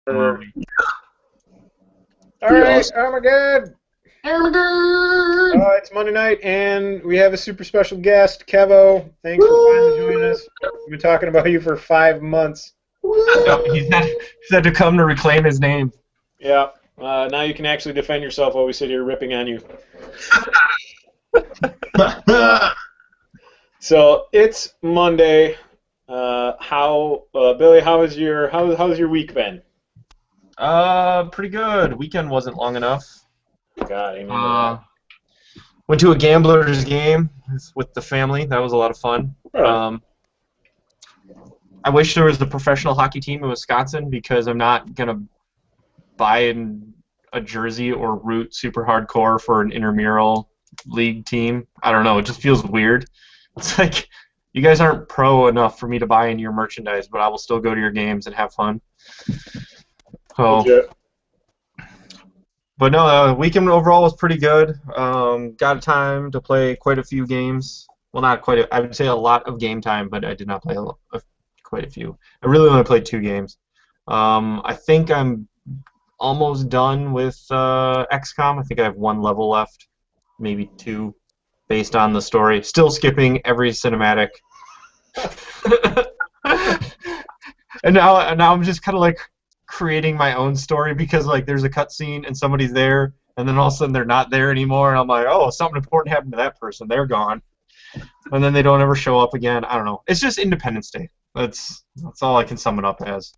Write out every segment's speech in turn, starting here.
All right, oh my god. It's Monday night, and we have a super special guest, Kevo. Thanks for finally joining us. We've been talking about you for 5 months. He's had to come to reclaim his name. Yeah. Now you can actually defend yourself while we sit here ripping on you. So it's Monday. Billy? How's your week been? Pretty good. Weekend wasn't long enough. God, amen to that. Went to a gambler's game with the family. That was a lot of fun. Right. I wish there was a professional hockey team in Wisconsin because I'm not gonna buy a jersey or root super hardcore for an intramural league team. I don't know. It just feels weird. It's like you guys aren't pro enough for me to buy into your merchandise, but I will still go to your games and have fun. So. Legit. But no, the weekend overall was pretty good. Got time to play quite a few games. Well, not quite I would say a lot of game time, but I did not play quite a few. I really only played 2 games. I think I'm almost done with XCOM. I think I have 1 level left, maybe 2, based on the story. Still skipping every cinematic. And now I'm just kind of like creating my own story because like there's a cutscene and somebody's there and then all of a sudden they're not there anymore and I'm like, oh, something important happened to that person. They're gone. And then they don't ever show up again. I don't know. It's just Independence Day. That's all I can sum it up as.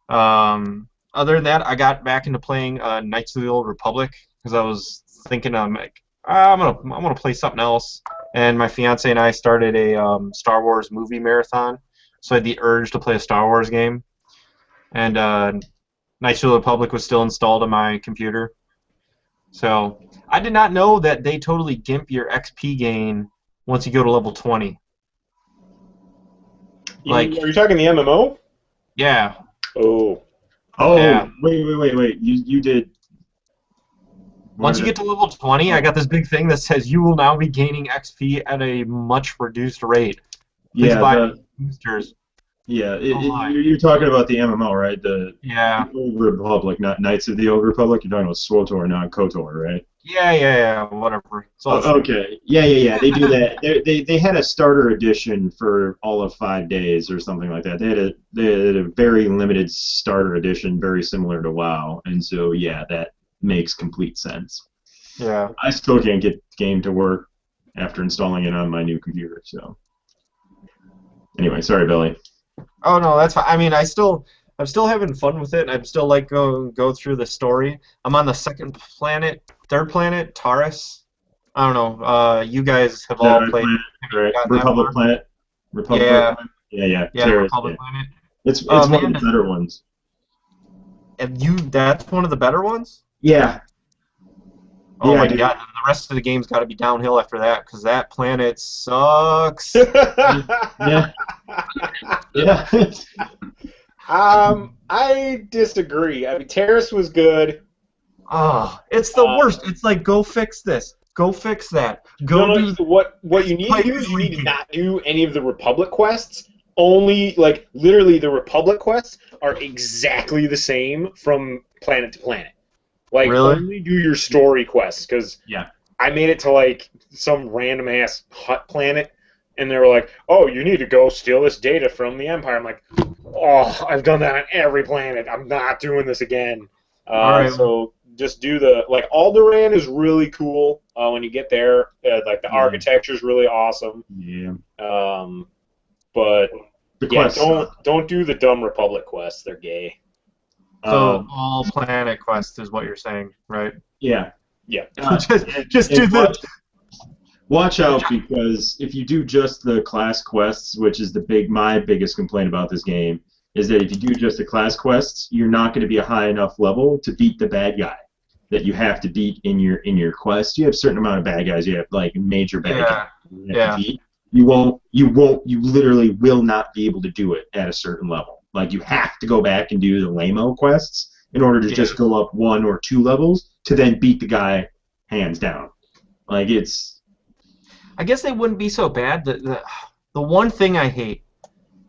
Other than that, I got back into playing Knights of the Old Republic because I was thinking I'm gonna play something else. And my fiance and I started a Star Wars movie marathon, so I had the urge to play a Star Wars game. And Knights of the Republic was still installed on my computer. So I did not know that they totally gimp your XP gain once you go to level 20. Are you talking the MMO? Yeah. Oh. Yeah. Wait. You did. Once you get to level 20, I got this big thing that says you will now be gaining XP at a much reduced rate. Please buy boosters. Yeah, you're talking about the MMO, right? The Old Republic, not Knights of the Old Republic. You're talking about SWTOR, not KOTOR, right? Yeah, whatever. Okay. Yeah. They do that. They had a starter edition for all of 5 days or something like that. They had a very limited starter edition, very similar to WoW, and so yeah, that makes complete sense. Yeah. I still can't get the game to work after installing it on my new computer. So anyway, sorry, Billy. Oh no, that's fine. I mean, I'm still having fun with it, and I'm still like go through the story. I'm on the third planet, Taurus. I don't know. You guys have all played. Right. Republic Planet. Yeah. Taurus, Republic Planet. It's one of the better ones. And that's one of the better ones? Yeah. Oh my god, the rest of the game's got to be downhill after that, because that planet sucks. Yeah. I disagree. I mean, Terrace was good. Oh, it's the worst. It's like, go fix this. Go fix that. What you need to do is you need to not do any of the Republic quests. Only, like, literally the Republic quests are exactly the same from planet to planet. Like, really? Only do your story quests, because I made it to, like, some random-ass hut planet, and they were like, oh, you need to go steal this data from the Empire. I'm like, oh, I've done that on every planet. I'm not doing this again. Alright. So just do like, Alderaan is really cool when you get there. Like, the architecture is really awesome. Yeah. But, quests, don't do the dumb Republic quests. They're gay. So all planet quests is what you're saying, right? Yeah. Yeah. Just do that. Watch out, because if you do just the class quests, which is my biggest complaint about this game, is that if you do just the class quests, you're not going to be a high enough level to beat the bad guy that you have to beat in your quest. You have a certain amount of bad guys. You have like major bad guys you have to beat. You literally will not be able to do it at a certain level. Like, you have to go back and do the lame-o quests in order to just go up 1 or 2 levels to then beat the guy hands down. Like, it's... I guess they wouldn't be so bad. The one thing I hate,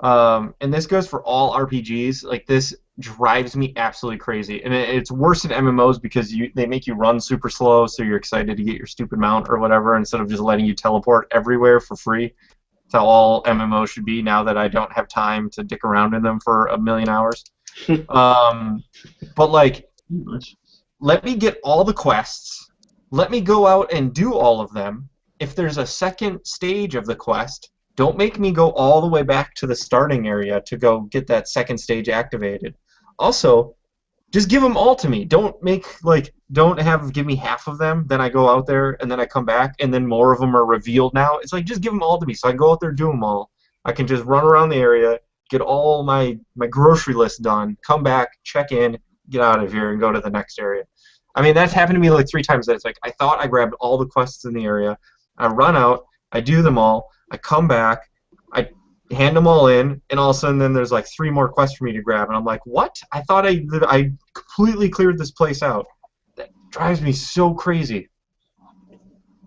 and this goes for all RPGs, like this drives me absolutely crazy. And it's worse in MMOs because they make you run super slow, so you're excited to get your stupid mount or whatever instead of just letting you teleport everywhere for free. That's how all MMOs should be now that I don't have time to dick around in them for a million hours. But, like, let me get all the quests. Let me go out and do all of them. If there's a second stage of the quest, don't make me go all the way back to the starting area to go get that second stage activated. Also, just give them all to me. Don't give me half of them, then I go out there, and then I come back, and then more of them are revealed now. It's like, just give them all to me, so I can go out there, do them all. I can just run around the area, get all my grocery list done, come back, check in, get out of here, and go to the next area. I mean, that's happened to me like 3 times. It's like, I thought I grabbed all the quests in the area, I run out, I do them all, I come back, I hand them all in, and all of a sudden then there's like 3 more quests for me to grab, and I'm like, what? I thought I completely cleared this place out. That drives me so crazy.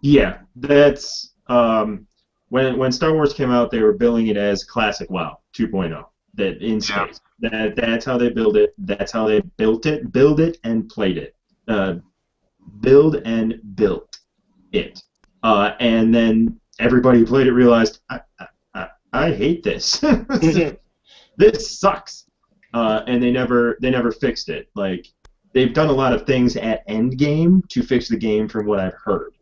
Yeah, that's when Star Wars came out, they were billing it as Classic WoW 2.0. That in space. That's how they build it. That's how they built it, build it, and played it. Build and built it. And then everybody who played it realized, I hate this. This sucks. And they never fixed it. Like, they've done a lot of things at endgame to fix the game from what I've heard.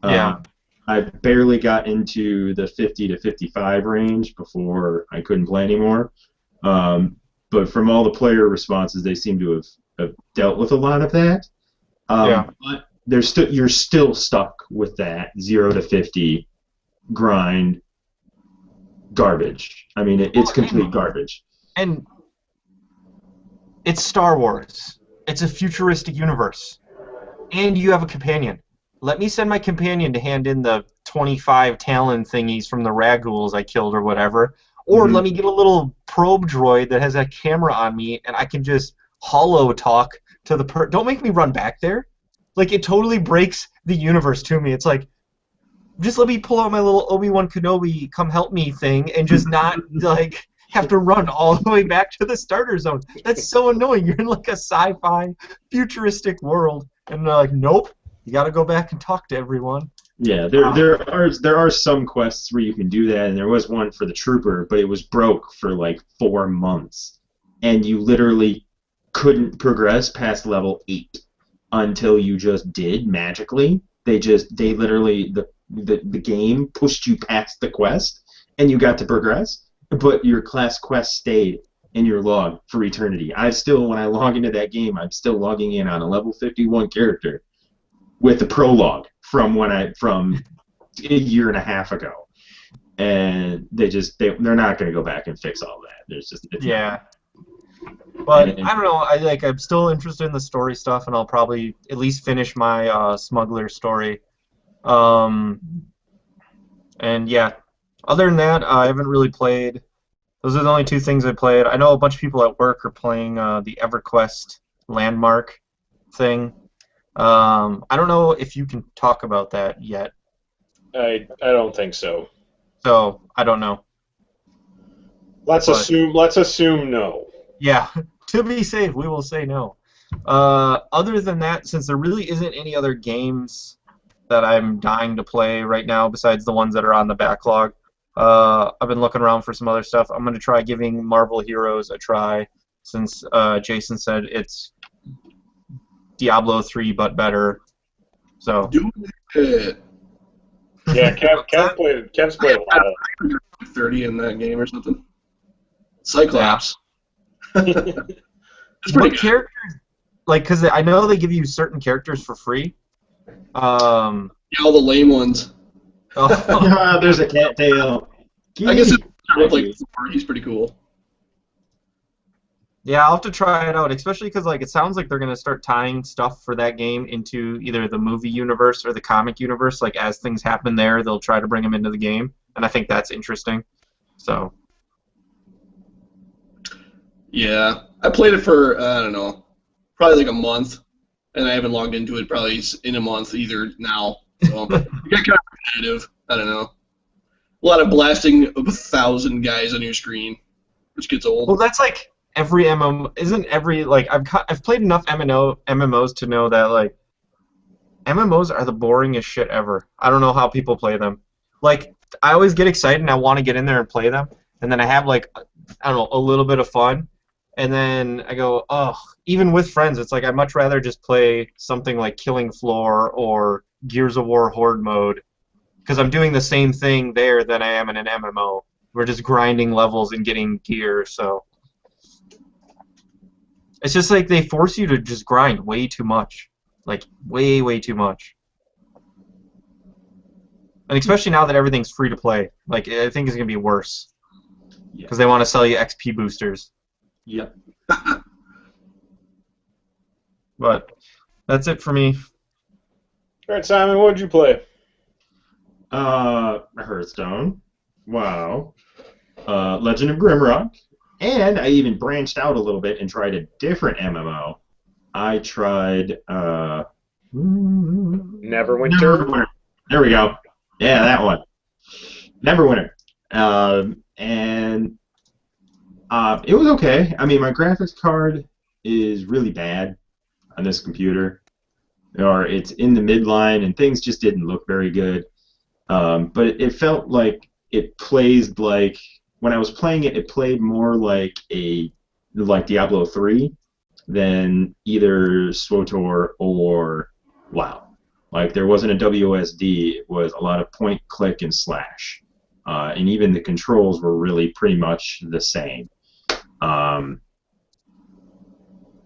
I barely got into the 50 to 55 range before I couldn't play anymore. But from all the player responses, they seem to have dealt with a lot of that. But you're still stuck with that 0 to 50 grind garbage. I mean, it's complete garbage. And it's Star Wars. It's a futuristic universe. And you have a companion. Let me send my companion to hand in the 25 Talon thingies from the Raghouls I killed or whatever. Or let me get a little probe droid that has a camera on me and I can just hollow talk to the Don't make me run back there. Like, it totally breaks the universe to me. It's like, just let me pull out my little Obi-Wan Kenobi come help me thing and just not, like, have to run all the way back to the starter zone. That's so annoying. You're in, like, a sci-fi, futuristic world. And they're like, nope, you got to go back and talk to everyone. Yeah, there are some quests where you can do that, and there was one for the Trooper, but it was broke for, like, 4 months. And you literally couldn't progress past level 8 until you just did magically. They literally the game pushed you past the quest and you got to progress, but your class quest stayed in your log for eternity. When I log into that game, I'm still logging in on a level 51 character with the prologue from a year and a half ago. And they're not going to go back and fix all that. But I don't know. I'm still interested in the story stuff, and I'll probably at least finish my smuggler story. And yeah, other than that, I haven't really played. Those are the only 2 things I played. I know a bunch of people at work are playing the EverQuest landmark thing. I don't know if you can talk about that yet. I don't think so. So I don't know. Let's assume no. Yeah, to be safe, we will say no. Other than that, since there really isn't any other games that I'm dying to play right now besides the ones that are on the backlog, I've been looking around for some other stuff. I'm going to try giving Marvel Heroes a try, since Jason said it's Diablo 3 but better. So. Do it. Yeah, Kev's played a lot of 30 in that game or something. Cyclops. It's pretty good. Characters, like, because I know they give you certain characters for free. Yeah, all the lame ones. There's a cattail. I guess it's like he's pretty cool. Yeah, I'll have to try it out, especially because it sounds like they're going to start tying stuff for that game into either the movie universe or the comic universe. Like, as things happen there, they'll try to bring them into the game, and I think that's interesting. So. Yeah, I played it for, I don't know, probably like a month, and I haven't logged into it probably in a month either now. So, it got kind of repetitive. I don't know. A lot of blasting of 1,000 guys on your screen, which gets old. Well, that's like every MMO isn't every like I've played enough MMOs to know that like MMOs are the boringest shit ever. I don't know how people play them. Like I always get excited and I want to get in there and play them, and then I have like I don't know a little bit of fun, and then I go, oh, even with friends, it's like I'd much rather just play something like Killing Floor or Gears of War Horde mode, because I'm doing the same thing there than I am in an MMO. We're just grinding levels and getting gear, so it's just like they force you to just grind way too much, like way too much. And especially now that everything's free to play, like I think it's gonna be worse because they want to sell you XP boosters. Yep. But that's it for me. All right, Simon, what did you play? Hearthstone. Wow. Legend of Grimrock. And I even branched out a little bit and tried a different MMO. I tried Neverwinter. There we go. Yeah, that one. Neverwinter. And it was okay. I mean, my graphics card is really bad on this computer. Or it's in the midline, and things just didn't look very good. But it felt like it plays like when I was playing it, it played more like Diablo 3 than either SWTOR or WoW. Like there wasn't a WSD; it was a lot of point, click, and slash, and even the controls were really pretty much the same.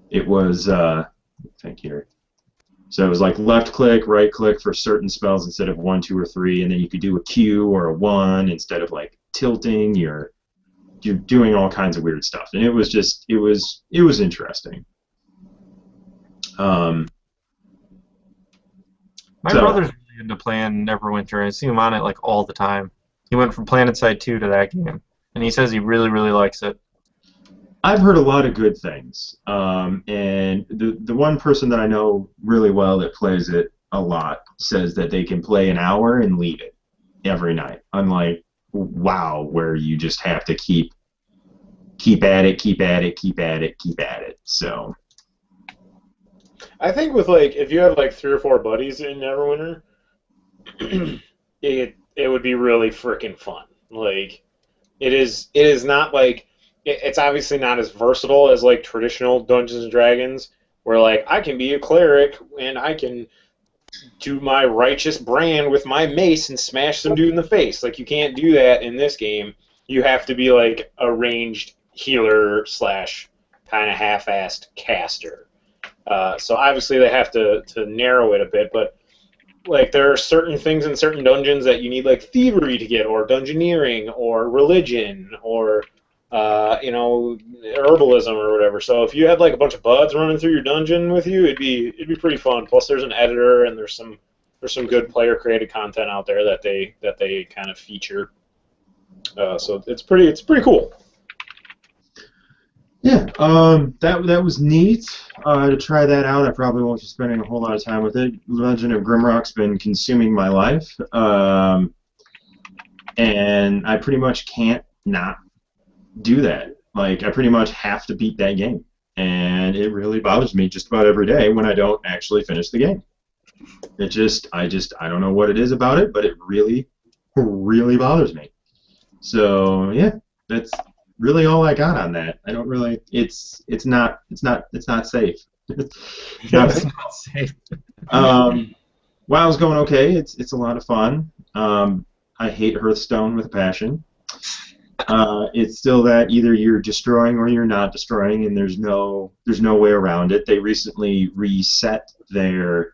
It was think here. So it was like left click, right click for certain spells instead of 1, 2, or 3, and then you could do a Q or a 1 instead of like tilting. You're doing all kinds of weird stuff, and it was interesting. My brother's really into playing Neverwinter. I see him on it like all the time. He went from PlanetSide 2 to that game, and he says he really likes it. I've heard a lot of good things, and the one person that I know really well that plays it a lot says that they can play an hour and leave it every night. Unlike WoW, where you just have to keep at it. So I think with like if you have like 3 or 4 buddies in Neverwinter, it would be really freaking fun. Like it is not like it's obviously not as versatile as like traditional Dungeons and Dragons, where like I can be a cleric and I can do my righteous brand with my mace and smash some dude in the face. Like you can't do that in this game. You have to be like a ranged healer / kind of half-assed caster. So obviously they have to narrow it a bit, but like there are certain things in certain dungeons that you need like thievery to get, or dungeoneering, or religion, or herbalism or whatever. So if you had like a bunch of buds running through your dungeon with you, it'd be pretty fun. Plus, there's an editor and there's some good player created content out there that they kind of feature. So it's pretty cool. Yeah, that was neat to try that out. I probably won't be spending a whole lot of time with it. Legend of Grimrock's been consuming my life, and I pretty much can't not do that. Like I pretty much have to beat that game, and it really bothers me just about every day when I don't actually finish the game. I don't know what it is about it, but it really bothers me. So yeah, that's really all I got on that. I don't really. It's not safe. It's not safe. WoW's going okay. It's a lot of fun. I hate Hearthstone with a passion. It's still that either you're destroying or you're not destroying, and there's no way around it. They recently reset their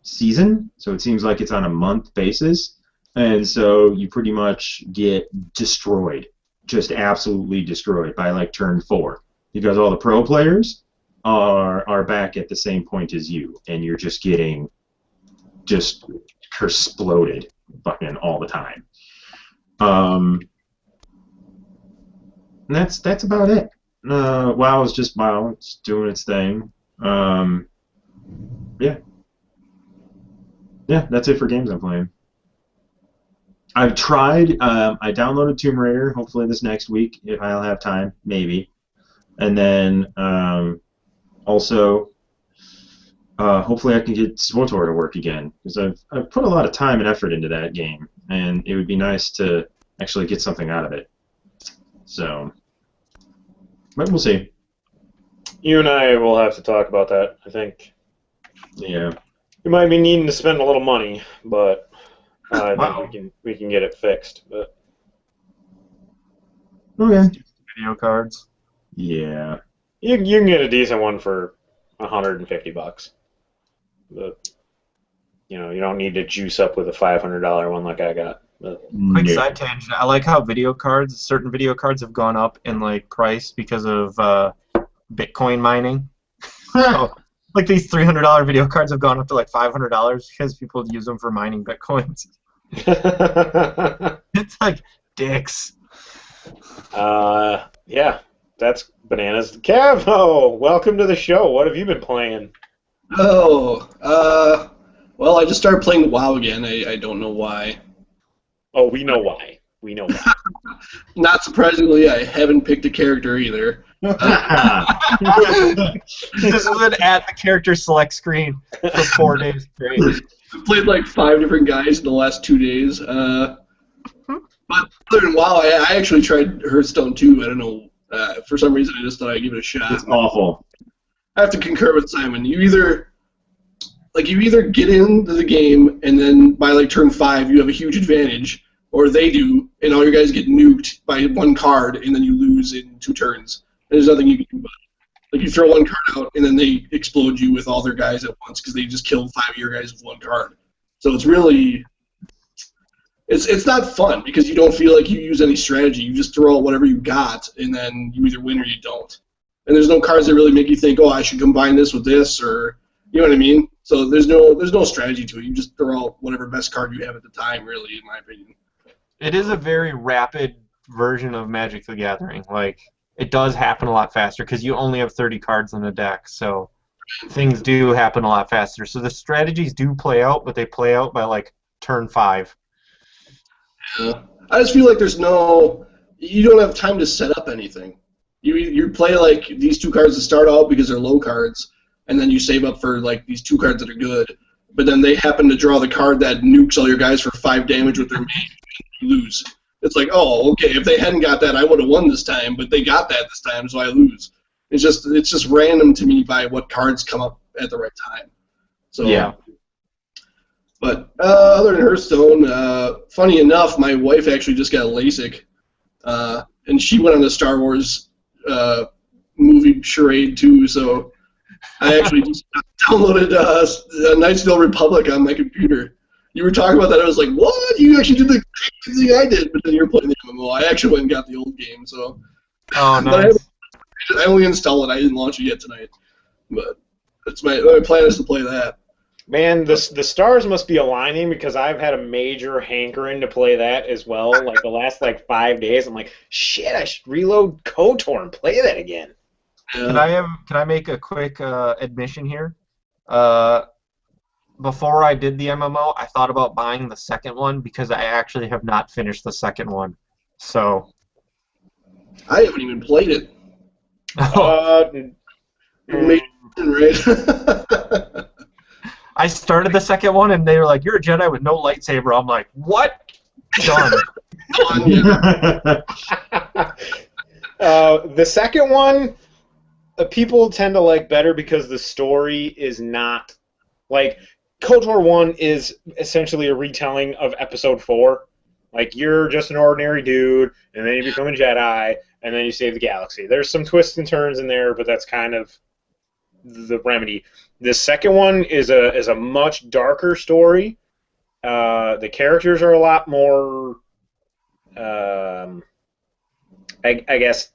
season, so it seems like it's on a month basis, and so you pretty much get destroyed, just absolutely destroyed by like turn 4, because all the pro players are back at the same point as you, and you're just getting exploded fucking all the time. And that's about it. WoW is just WoW. It's doing its thing. Yeah, that's it for games I'm playing. I've tried. I downloaded Tomb Raider. Hopefully this next week, if I'll have time, maybe. And then also, hopefully I can get SWTOR to work again, because I've put a lot of time and effort into that game, and it would be nice to actually get something out of it. So, but we'll see. You and I will have to talk about that, I think. Yeah. We might be needing to spend a little money, but I Wow. think we can get it fixed. But Okay. Video cards. Yeah. you can get a decent one for $150. But you don't need to juice up with a $500 one like I got. But, Quick No. side tangent. I like how certain video cards have gone up in like price because of Bitcoin mining. So, like these $300 video cards have gone up to like $500 because people use them for mining Bitcoins. It's like dicks. yeah, that's bananas. Kev, welcome to the show. What have you been playing? Oh, well, I just started playing WoW again. I don't know why. Oh, we know why. We know why. Not surprisingly, I haven't picked a character either. This has been at the character select screen for 4 days straight. I've played like 5 different guys in the last 2 days. But other than WoW, I actually tried Hearthstone too. I don't know. For some reason, I just thought I'd give it a shot. It's awful. I have to concur with Simon. You either get into the game and then by like turn 5 you have a huge advantage, or they do and all your guys get nuked by 1 card and then you lose in 2 turns. And there's nothing you can do about it. Like you throw 1 card out and then they explode you with all their guys at once because they just killed 5 of your guys with 1 card. So it's really it's not fun because you don't feel like you use any strategy. You just throw out whatever you got and then you either win or you don't. And there's no cards that really make you think, oh, I should combine this with this, or you know what I mean. So there's no strategy to it. You just throw out whatever best card you have at the time, really, in my opinion. It is a very rapid version of Magic the Gathering. Like, it does happen a lot faster because you only have 30 cards in the deck, so things do happen a lot faster. So the strategies do play out, but they play out by like turn 5. Yeah. I just feel like you don't have time to set up anything. You play like these 2 cards to start out because they're low cards, and then you save up for like these 2 cards that are good. But then they happen to draw the card that nukes all your guys for 5 damage with their main, and you lose. It's like, oh, okay, if they hadn't got that, I would have won this time, but they got that this time, so I lose. It's just random to me by what cards come up at the right time. So Yeah. But other than Hearthstone, funny enough, my wife actually just got LASIK, and she went on the Star Wars movie charade too. So I actually just downloaded Knights of the Old Republic on my computer. You were talking about that. I was like, what? You actually did the same thing I did, but then you're playing the MMO. I actually went and got the old game. So. Oh, But nice. I only installed it. I didn't launch it yet tonight. But that's my plan is to play that. Man, the stars must be aligning because I've had a major hankering to play that as well. Like the last 5 days, I'm like, shit, I should reload KOTOR and play that again. Can I make a quick admission here? Before I did the MMO, I thought about buying the second one because I actually have not finished the second one. So I haven't even played it. Right? I started the second one and they were like, "You're a Jedi with no lightsaber." I'm like, "What?" Done. The second one, people tend to like better because the story is not like KOTOR 1 is essentially a retelling of Episode 4. Like you're just an ordinary dude, and then you become a Jedi, and then you save the galaxy. There's some twists and turns in there, but that's kind of the remedy. The second one is a much darker story. The characters are a lot more, I guess,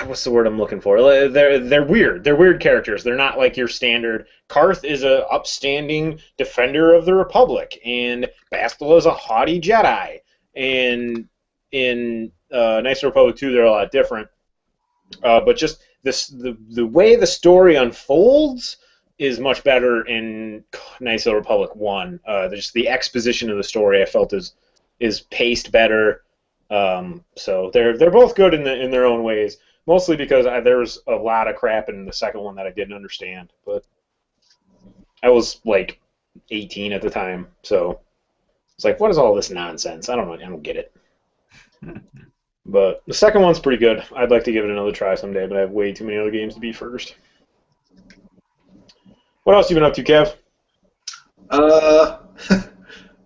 what's the word I'm looking for? They're weird. They're weird characters. They're not like your standard. Karth is a upstanding defender of the Republic, and Bastila is a haughty Jedi. And in Knights of the Republic 2, they're a lot different. But just the way the story unfolds is much better in Knights of the Republic 1. Just the exposition of the story I felt is paced better. So they're both good in their own ways. Mostly because there was a lot of crap in the second one that I didn't understand. But I was like 18 at the time, so it's like, what is all this nonsense? I don't get it. But the second one's pretty good. I'd like to give it another try someday, but I have way too many other games to beat first. What else you been up to, Kev?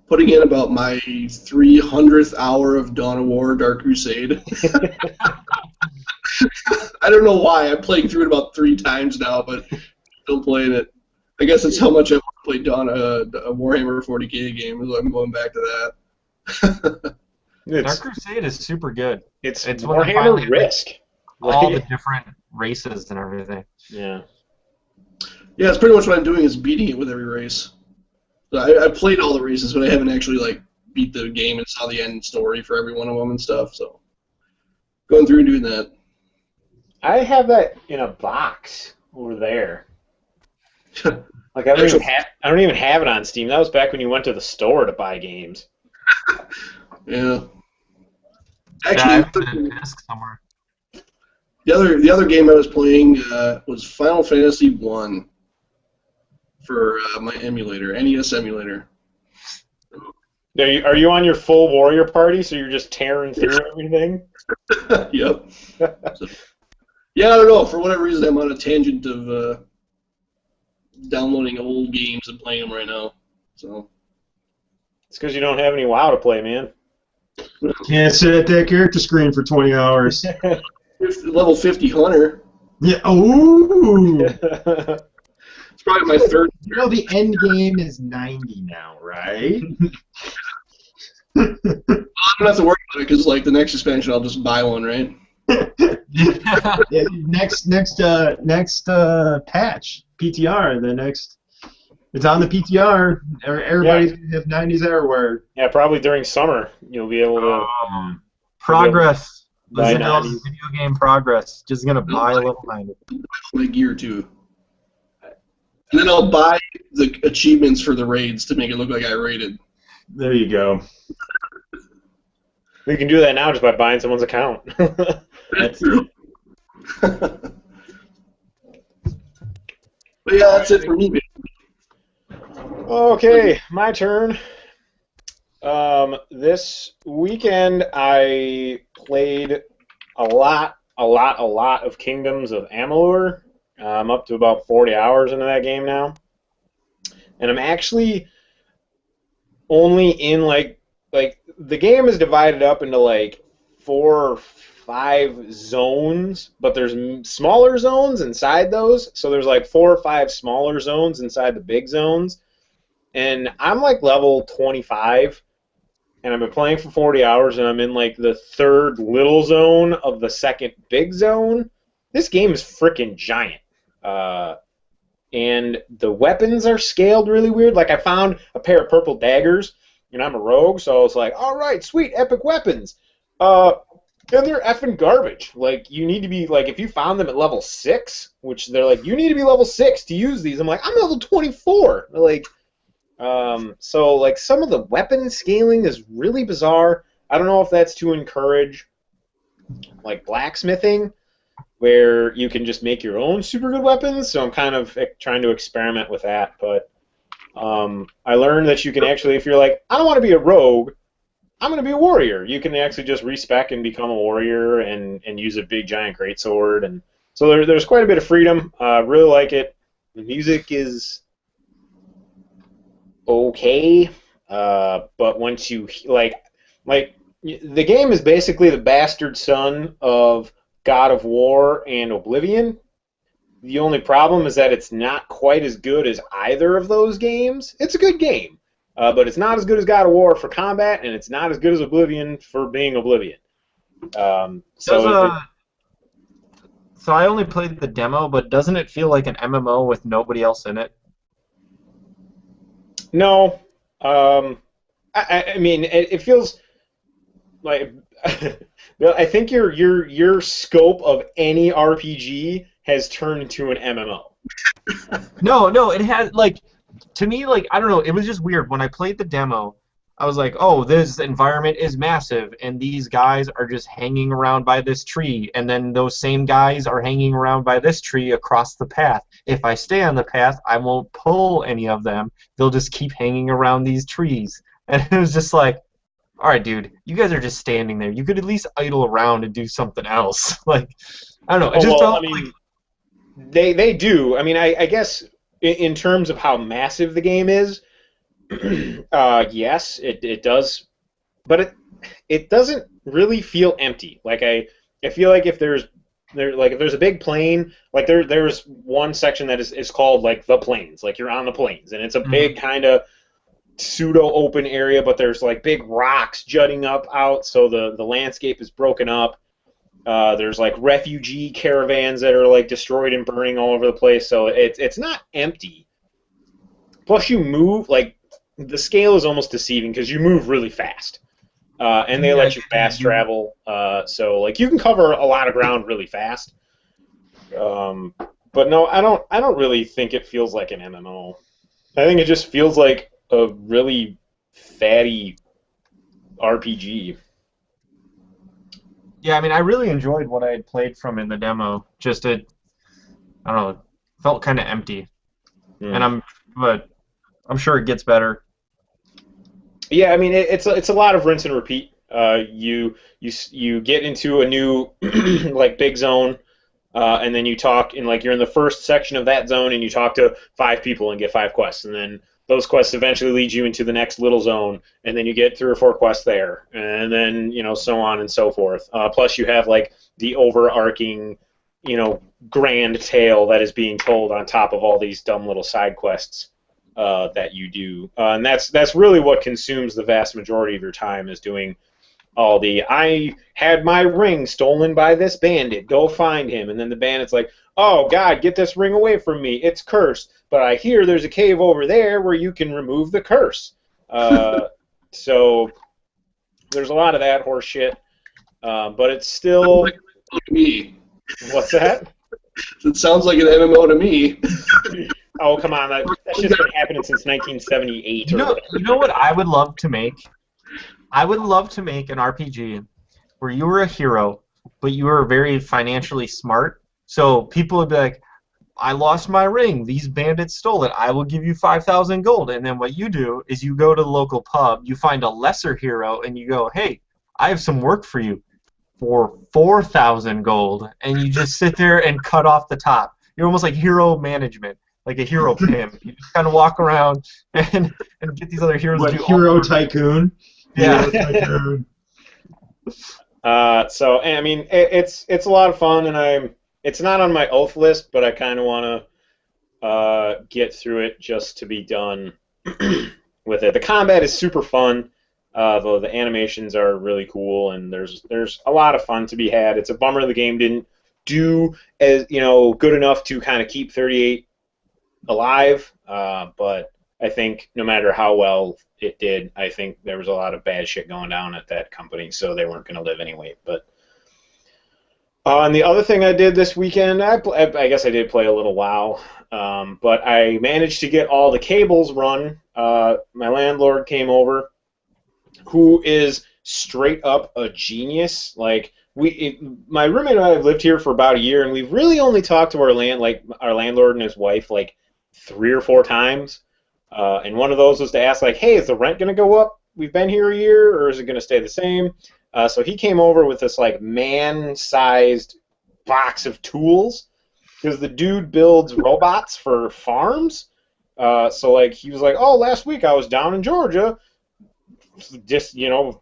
Putting in about my 300th hour of Dawn of War Dark Crusade. I don't know why. I'm playing through it about 3 times now, but still playing it. I guess it's how much I want to play a Warhammer 40k game, so I'm going back to that. Dark Crusade is super good. It's Warhammer Risk. All the different races and everything. Yeah. Yeah, it's pretty much what I'm doing is beating it with every race. So I played all the races, but I haven't actually like beat the game and saw the end story for every one of them and stuff. So going through and doing that. I have that in a box over there. Like I don't even have it on Steam. That was back when you went to the store to buy games. Yeah. Actually, disc somewhere. The other game I was playing was Final Fantasy 1 for my emulator, NES emulator. Are you on your full warrior party, so you're just tearing through everything? Yep. So, yeah, I don't know. For whatever reason, I'm on a tangent of downloading old games and playing them right now. So it's because you don't have any WoW to play, man. Can't sit at that character screen for 20 hours. Level 50 hunter. Yeah. Ooh. It's probably my third. You know the end game is 90 now, right? I don't have to worry about it because like the next expansion, I'll just buy one, right? Yeah, next patch, PTR, the next. It's on the PTR. Everybody's gonna have 90s everywhere. Yeah, probably during summer you'll be able to. Progress. Buy Video game progress. Just gonna buy a level 90. My gear too. And then I'll buy the achievements for the raids to make it look like I raided. There you go. We can do that now just by buying someone's account. That's true. But yeah, that's it for me. Okay, my turn. This weekend I played a lot of Kingdoms of Amalur. I'm up to about 40 hours into that game now. And I'm actually only in like the game is divided up into like 4 or 5 zones, but there's smaller zones inside those. So there's like 4 or 5 smaller zones inside the big zones. And I'm like level 25, and I've been playing for 40 hours, and I'm in like the 3rd little zone of the 2nd big zone. This game is freaking giant. And the weapons are scaled really weird. Like I found a pair of purple daggers, and I'm a rogue, so I was like, all right, sweet, epic weapons. And they're effing garbage. Like you need to be like, if you found them at level 6, which they're like, you need to be level 6 to use these. I'm like, I'm level 24. They're like, so like some of the weapon scaling is really bizarre. I don't know if that's to encourage like blacksmithing, where you can just make your own super good weapons. So I'm kind of trying to experiment with that. But I learned that you can actually, if you're like, I don't want to be a rogue, I'm going to be a warrior. You can actually just respec and become a warrior and use a big giant greatsword. And so there's quite a bit of freedom. Really like it. The music is okay, but once you like the game is basically the bastard son of God of War and Oblivion. The only problem is that it's not quite as good as either of those games. It's a good game, but it's not as good as God of War for combat, and it's not as good as Oblivion for being Oblivion. So I only played the demo, but doesn't it feel like an MMO with nobody else in it? No. I mean, it feels like I think your scope of any RPG has turned into an MMO. No, it had like, to me, like, I don't know, it was just weird when I played the demo. I was like, oh, this environment is massive, and these guys are just hanging around by this tree, and then those same guys are hanging around by this tree across the path. If I stay on the path, I won't pull any of them. They'll just keep hanging around these trees. And it was just like, all right, dude, you guys are just standing there. You could at least idle around and do something else. Like, I don't know. It just felt like they do. I mean, I guess in terms of how massive the game is, yes, it does, but it doesn't really feel empty. Like I feel like if there's a big plain, like there's one section that is called like the plains, like you're on the plains, and it's a big kind of pseudo open area, but there's like big rocks jutting up out, so the landscape is broken up. There's like refugee caravans that are like destroyed and burning all over the place, so it's not empty. Plus, you move like the scale is almost deceiving because you move really fast, and they let you fast travel. So like you can cover a lot of ground really fast. But no, I don't really think it feels like an MMO. I think it just feels like a really fatty RPG. Yeah, I mean, I really enjoyed what I had played from in the demo. Just I don't know, it felt kind of empty, but I'm sure it gets better. Yeah, I mean, it's a lot of rinse and repeat. You get into a new like big zone, and then you talk in like you're in the first section of that zone, and you talk to 5 people and get 5 quests, and then those quests eventually lead you into the next little zone, and then you get 3 or 4 quests there, and then so on and so forth. Plus, you have like the overarching, grand tale that is being told on top of all these dumb little side quests that you do, and that's really what consumes the vast majority of your time, is doing all the I had my ring stolen by this bandit, go find him, and then the bandit's like, oh God, get this ring away from me, it's cursed, but I hear there's a cave over there where you can remove the curse. So there's a lot of that horse shit, but it's still to me. What's that? It sounds like an MMO to me. Oh, come on. That's just been happening since 1978. You know what I would love to make? I would love to make an RPG where you were a hero, but you were very financially smart. So people would be like, I lost my ring. These bandits stole it. I will give you 5,000 gold. And then what you do is you go to the local pub, you find a lesser hero, and you go, hey, I have some work for you for 4,000 gold. And you just sit there and cut off the top. You're almost like hero management. Like a hero pimp. You just kind of walk around and get these other heroes to do hero tycoon? Yeah. Hero tycoon. So, I mean, it's a lot of fun, and it's not on my oath list, but I kind of want to get through it just to be done with it. The combat is super fun, though the animations are really cool, and there's a lot of fun to be had. It's a bummer the game didn't do as good enough to kind of keep 38 alive, but I think no matter how well it did, I think there was a lot of bad shit going down at that company, so they weren't going to live anyway. But and the other thing I did this weekend, I guess I did play a little WoW, but I managed to get all the cables run. My landlord came over, who is straight up a genius. Like my roommate and I have lived here for about a year, and we've really only talked to our landlord and his wife like 3 or 4 times, and one of those was to ask like, hey, is the rent going to go up? We've been here a year, or is it going to stay the same? So he came over with this like man-sized box of tools, because the dude builds robots for farms. So like he was like, oh, last week I was down in Georgia, just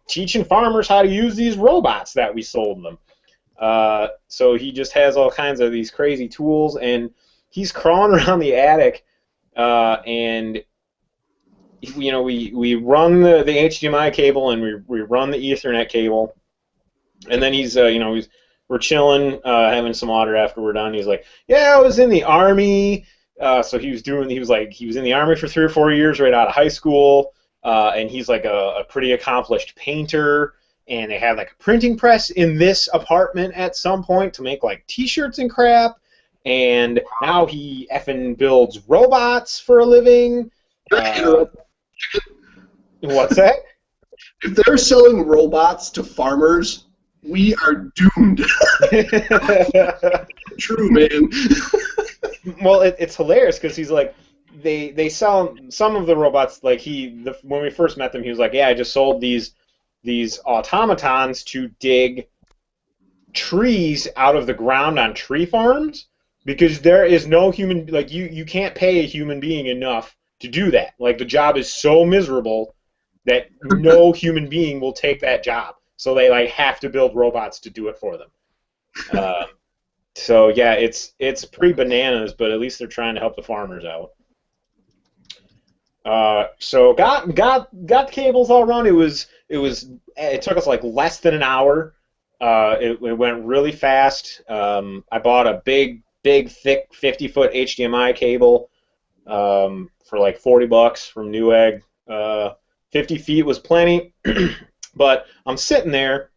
teaching farmers how to use these robots that we sold them. So he just has all kinds of these crazy tools, and he's crawling around the attic, and we run the HDMI cable, and we run the Ethernet cable, and then we're chilling, having some water after we're done. He's like, yeah, I was in the Army. So he was in the Army for 3 or 4 years right out of high school, and he's like a pretty accomplished painter, and they had like a printing press in this apartment at some point to make like T-shirts and crap. and now he effing builds robots for a living. What's that? If they're selling robots to farmers, we are doomed. True, man. Well, it's hilarious because he's like, they sell some of the robots. Like when we first met them, he was like, yeah, I just sold these automatons to dig trees out of the ground on tree farms because there is no human, like you can't pay a human being enough to do that. Like the job is so miserable that no human being will take that job. So they like have to build robots to do it for them. So yeah, it's pretty bananas, but at least they're trying to help the farmers out. So got the cables all run. It took us like less than an hour. It went really fast. I bought a big, thick 50-foot HDMI cable for like $40 from Newegg. 50 feet was plenty, but I'm sitting there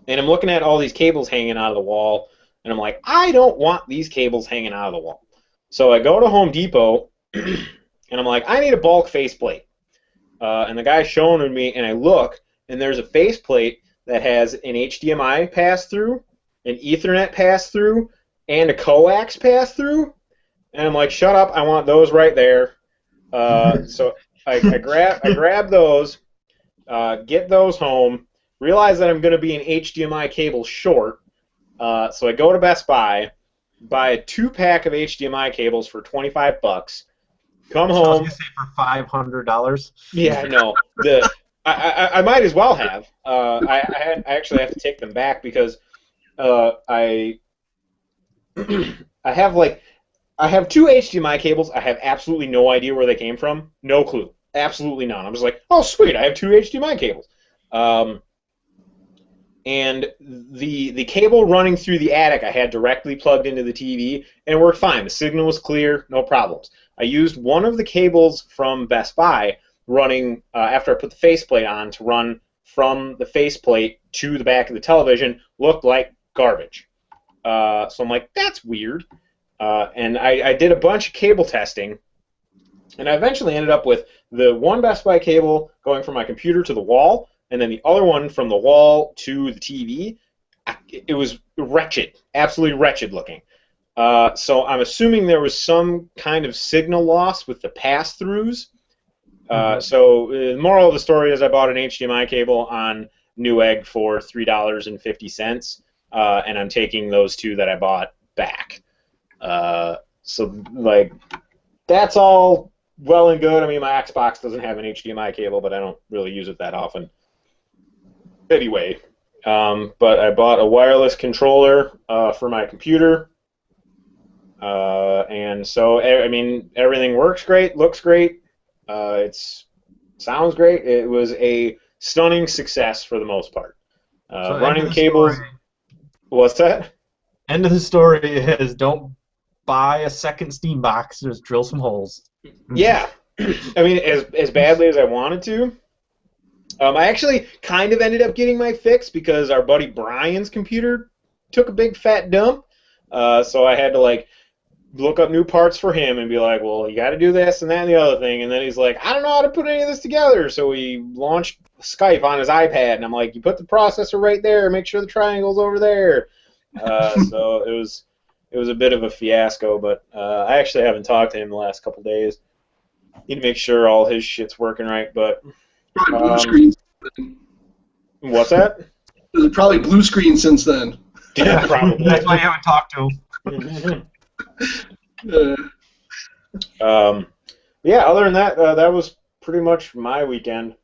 and I'm looking at all these cables hanging out of the wall, and I'm like, I don't want these cables hanging out of the wall. So I go to Home Depot and I'm like, I need a bulk faceplate. And the guy's showing me, and I look, and there's a faceplate that has an HDMI pass-through, an Ethernet pass-through, and a coax pass-through. And I'm like, shut up, I want those right there. So I grab those, get those home, realize that I'm going to be an HDMI cable short, so I go to Best Buy, buy a 2-pack of HDMI cables for $25, come home. I was going to say for $500. Yeah, I know. I might as well have. I actually have to take them back because I have 2 HDMI cables. I have absolutely no idea where they came from. No clue. Absolutely none. I'm just like, oh, sweet, I have 2 HDMI cables. And the cable running through the attic I had directly plugged into the TV, and it worked fine. The signal was clear, no problems. I used one of the cables from Best Buy running, after I put the faceplate on, to run from the faceplate to the back of the television. Looked like garbage. So I'm like, that's weird. And I did a bunch of cable testing, and I eventually ended up with the one Best Buy cable going from my computer to the wall, and then the other one from the wall to the TV. It was wretched, absolutely wretched looking. So I'm assuming there was some kind of signal loss with the pass-throughs. So the moral of the story is I bought an HDMI cable on Newegg for $3.50, and I'm taking those 2 that I bought back. So like that's all well and good. I mean, my Xbox doesn't have an HDMI cable, but I don't really use it that often. Anyway, but I bought a wireless controller for my computer, and so I mean everything works great, looks great, it sounds great. It was a stunning success for the most part. So running cables. What's that? End of the story is don't buy a second Steam box. Just drill some holes. Yeah, I mean as badly as I wanted to. I actually kind of ended up getting my fix because our buddy Brian's computer took a big fat dump, so I had to like look up new parts for him and be like, well, you got to do this and that and the other thing, and then he's like, I don't know how to put any of this together, so he launched Skype on his iPad, and I'm like, you put the processor right there, make sure the triangle's over there. So it was a bit of a fiasco, but I actually haven't talked to him the last couple days. Need to make sure all his shit's working right, but. Probably blue screen. What's that? There's probably blue screen since then. Yeah, probably. That's why you haven't talked to him. Yeah, other than that, that was pretty much my weekend.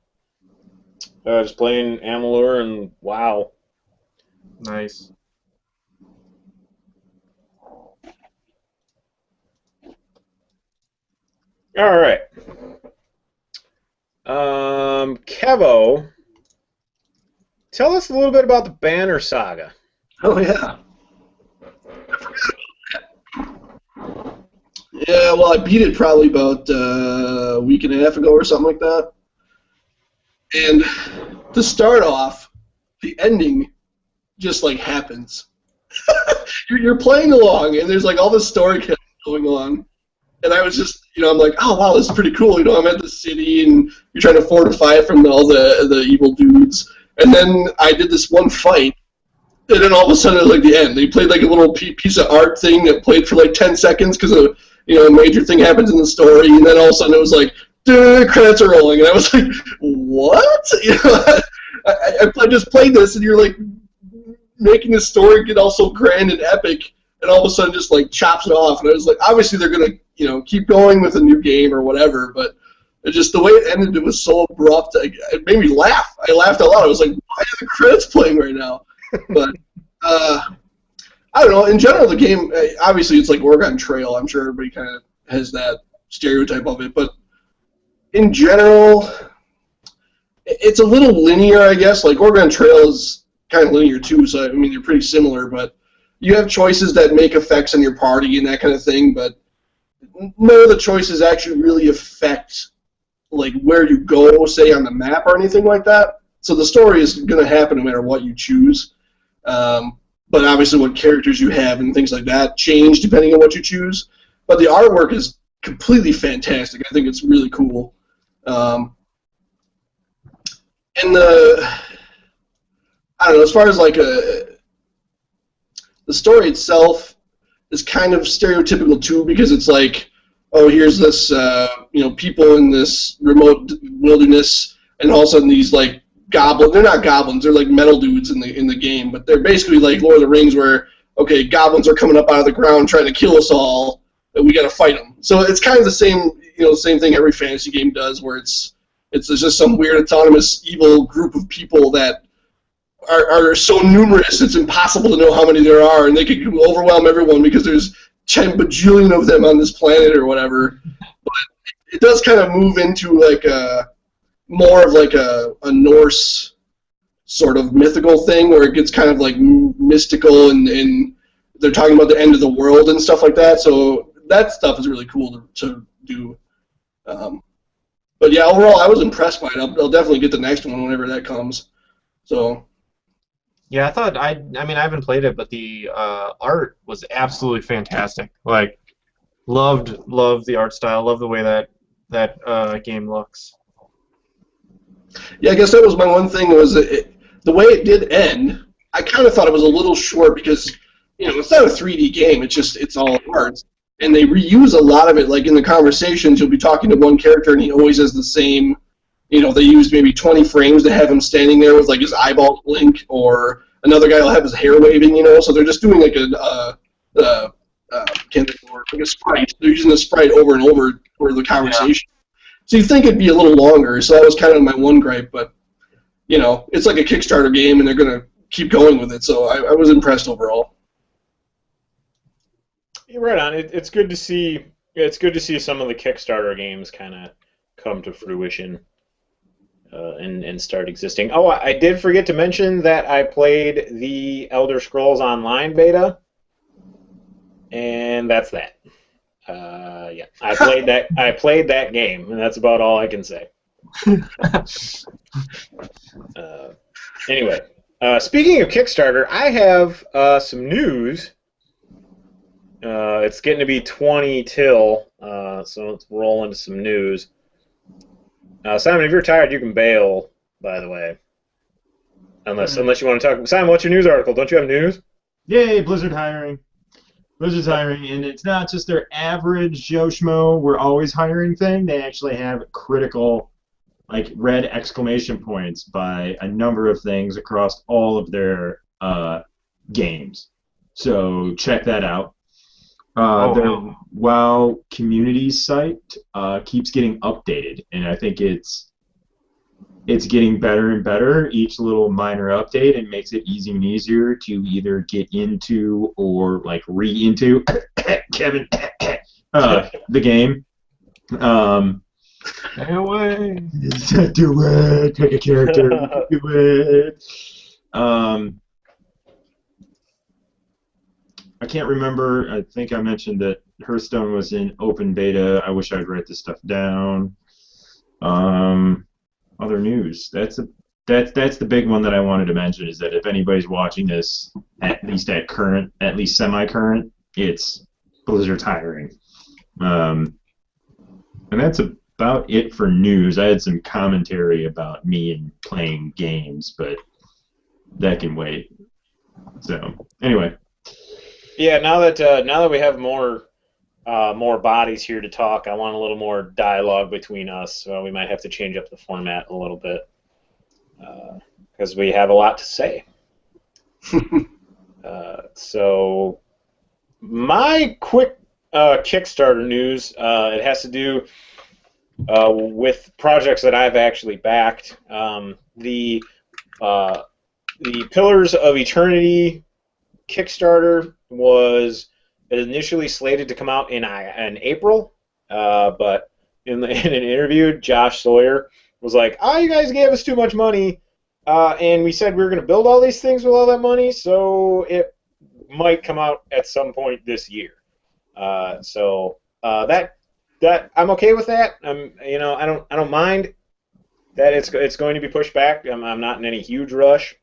Just playing Amalur and WoW. Nice. All right. Kevo, tell us a little bit about the Banner Saga. Oh, yeah. I forgot about that. Yeah, well, I beat it probably about a week and a half ago or something like that. And to start off, the ending just, like, happens. you're playing along, and there's like all this story going on, and I was just, I'm like, oh wow, this is pretty cool. I'm at the city, and you're trying to fortify it from all the evil dudes, and then I did this one fight, and then all of a sudden it was like the end. They played like a little piece of art thing that played for like 10 seconds because a major thing happens in the story, and then all of a sudden it was like, credits are rolling, and I was like, what? I just played this, and you're like making the story get all so grand and epic, and all of a sudden just like chops it off, and I was like, obviously they're gonna keep going with a new game or whatever, but just the way it ended, it was so abrupt. It made me laugh. I laughed a lot. I was like, why are the credits playing right now? But I don't know. In general, the game, obviously it's like Oregon Trail. I'm sure everybody kind of has that stereotype of it, but in general, it's a little linear, I guess. Like Oregon Trail is kind of linear too, so I mean they're pretty similar, but you have choices that make effects on your party and that kind of thing, but none of the choices actually really affect like where you go, say on the map or anything like that. So the story is going to happen no matter what you choose. But obviously what characters you have and things like that change depending on what you choose. But the artwork is completely fantastic. I think it's really cool. And I don't know, as far as like the story itself is kind of stereotypical too, because it's like, oh, here's this people in this remote wilderness, and all of a sudden these like goblins. They're not goblins. They're like metal dudes in the game, but they're basically like Lord of the Rings, where okay, goblins are coming up out of the ground trying to kill us all, and we got to fight them. So it's kind of the same same thing every fantasy game does, where it's just some weird autonomous evil group of people that are so numerous it's impossible to know how many there are, and they could overwhelm everyone because there's 10 bajillion of them on this planet or whatever. But it does kind of move into like more of like a Norse sort of mythical thing, where it gets kind of like mystical, and they're talking about the end of the world and stuff like that. So that stuff is really cool to do. But yeah, overall, I was impressed by it. I'll definitely get the next one whenever that comes. So. Yeah, I thought I mean I haven't played it, but the art was absolutely fantastic. Like, loved the art style, loved the way that game looks. Yeah, I guess that was my one thing, was the way it did end. I kind of thought it was a little short because it's not a 3D game. It's all art, and they reuse a lot of it. Like in the conversations, you'll be talking to one character, and he always has the same. They used maybe 20 frames to have him standing there with like his eyeballs blink, or another guy will have his hair waving. So they're just doing like like a sprite. They're using the sprite over and over for the conversation. Yeah. So you think it'd be a little longer. So that was kind of my one gripe, but it's like a Kickstarter game, and they're gonna keep going with it. So I was impressed overall. You're right on. It's good to see. It's good to see some of the Kickstarter games kind of come to fruition. And start existing. Oh, I did forget to mention that I played the Elder Scrolls Online beta, and that's that. Yeah, I played that. I played that game, and that's about all I can say. Anyway, speaking of Kickstarter, I have some news. It's getting to be 20 till, so let's roll into some news. Simon, if you're tired, you can bail, by the way. Unless you want to talk. Simon, what's your news article? Don't you have news? Yay, Blizzard hiring. Blizzard's hiring, and it's not just their average Joe Schmo, we're always hiring thing. They actually have critical, like, red exclamation points by a number of things across all of their games. So check that out. Their WoW community site keeps getting updated, and I think it's getting better and better. Each little minor update, and makes it easier and easier to either get into or like re-into Kevin the game. Stay away. Do it. Pick a character. Do it. I can't remember. I think I mentioned that Hearthstone was in open beta. I wish I'd write this stuff down. Other news. That's that's the big one that I wanted to mention, is that if anybody's watching this, at least semi-current, it's Blizzard's hiring. And that's about it for news. I had some commentary about me and playing games, but that can wait. So anyway. Yeah, now that we have more bodies here to talk, I want a little more dialogue between us. So we might have to change up the format a little bit because we have a lot to say. So my quick Kickstarter news, it has to do with projects that I've actually backed. The Pillars of Eternity Kickstarter was initially slated to come out in April, but in an interview, Josh Sawyer was like, "Oh, you guys gave us too much money, and we said we were going to build all these things with all that money, so it might come out at some point this year." So that I'm okay with that. I don't mind that it's going to be pushed back. I'm not in any huge rush.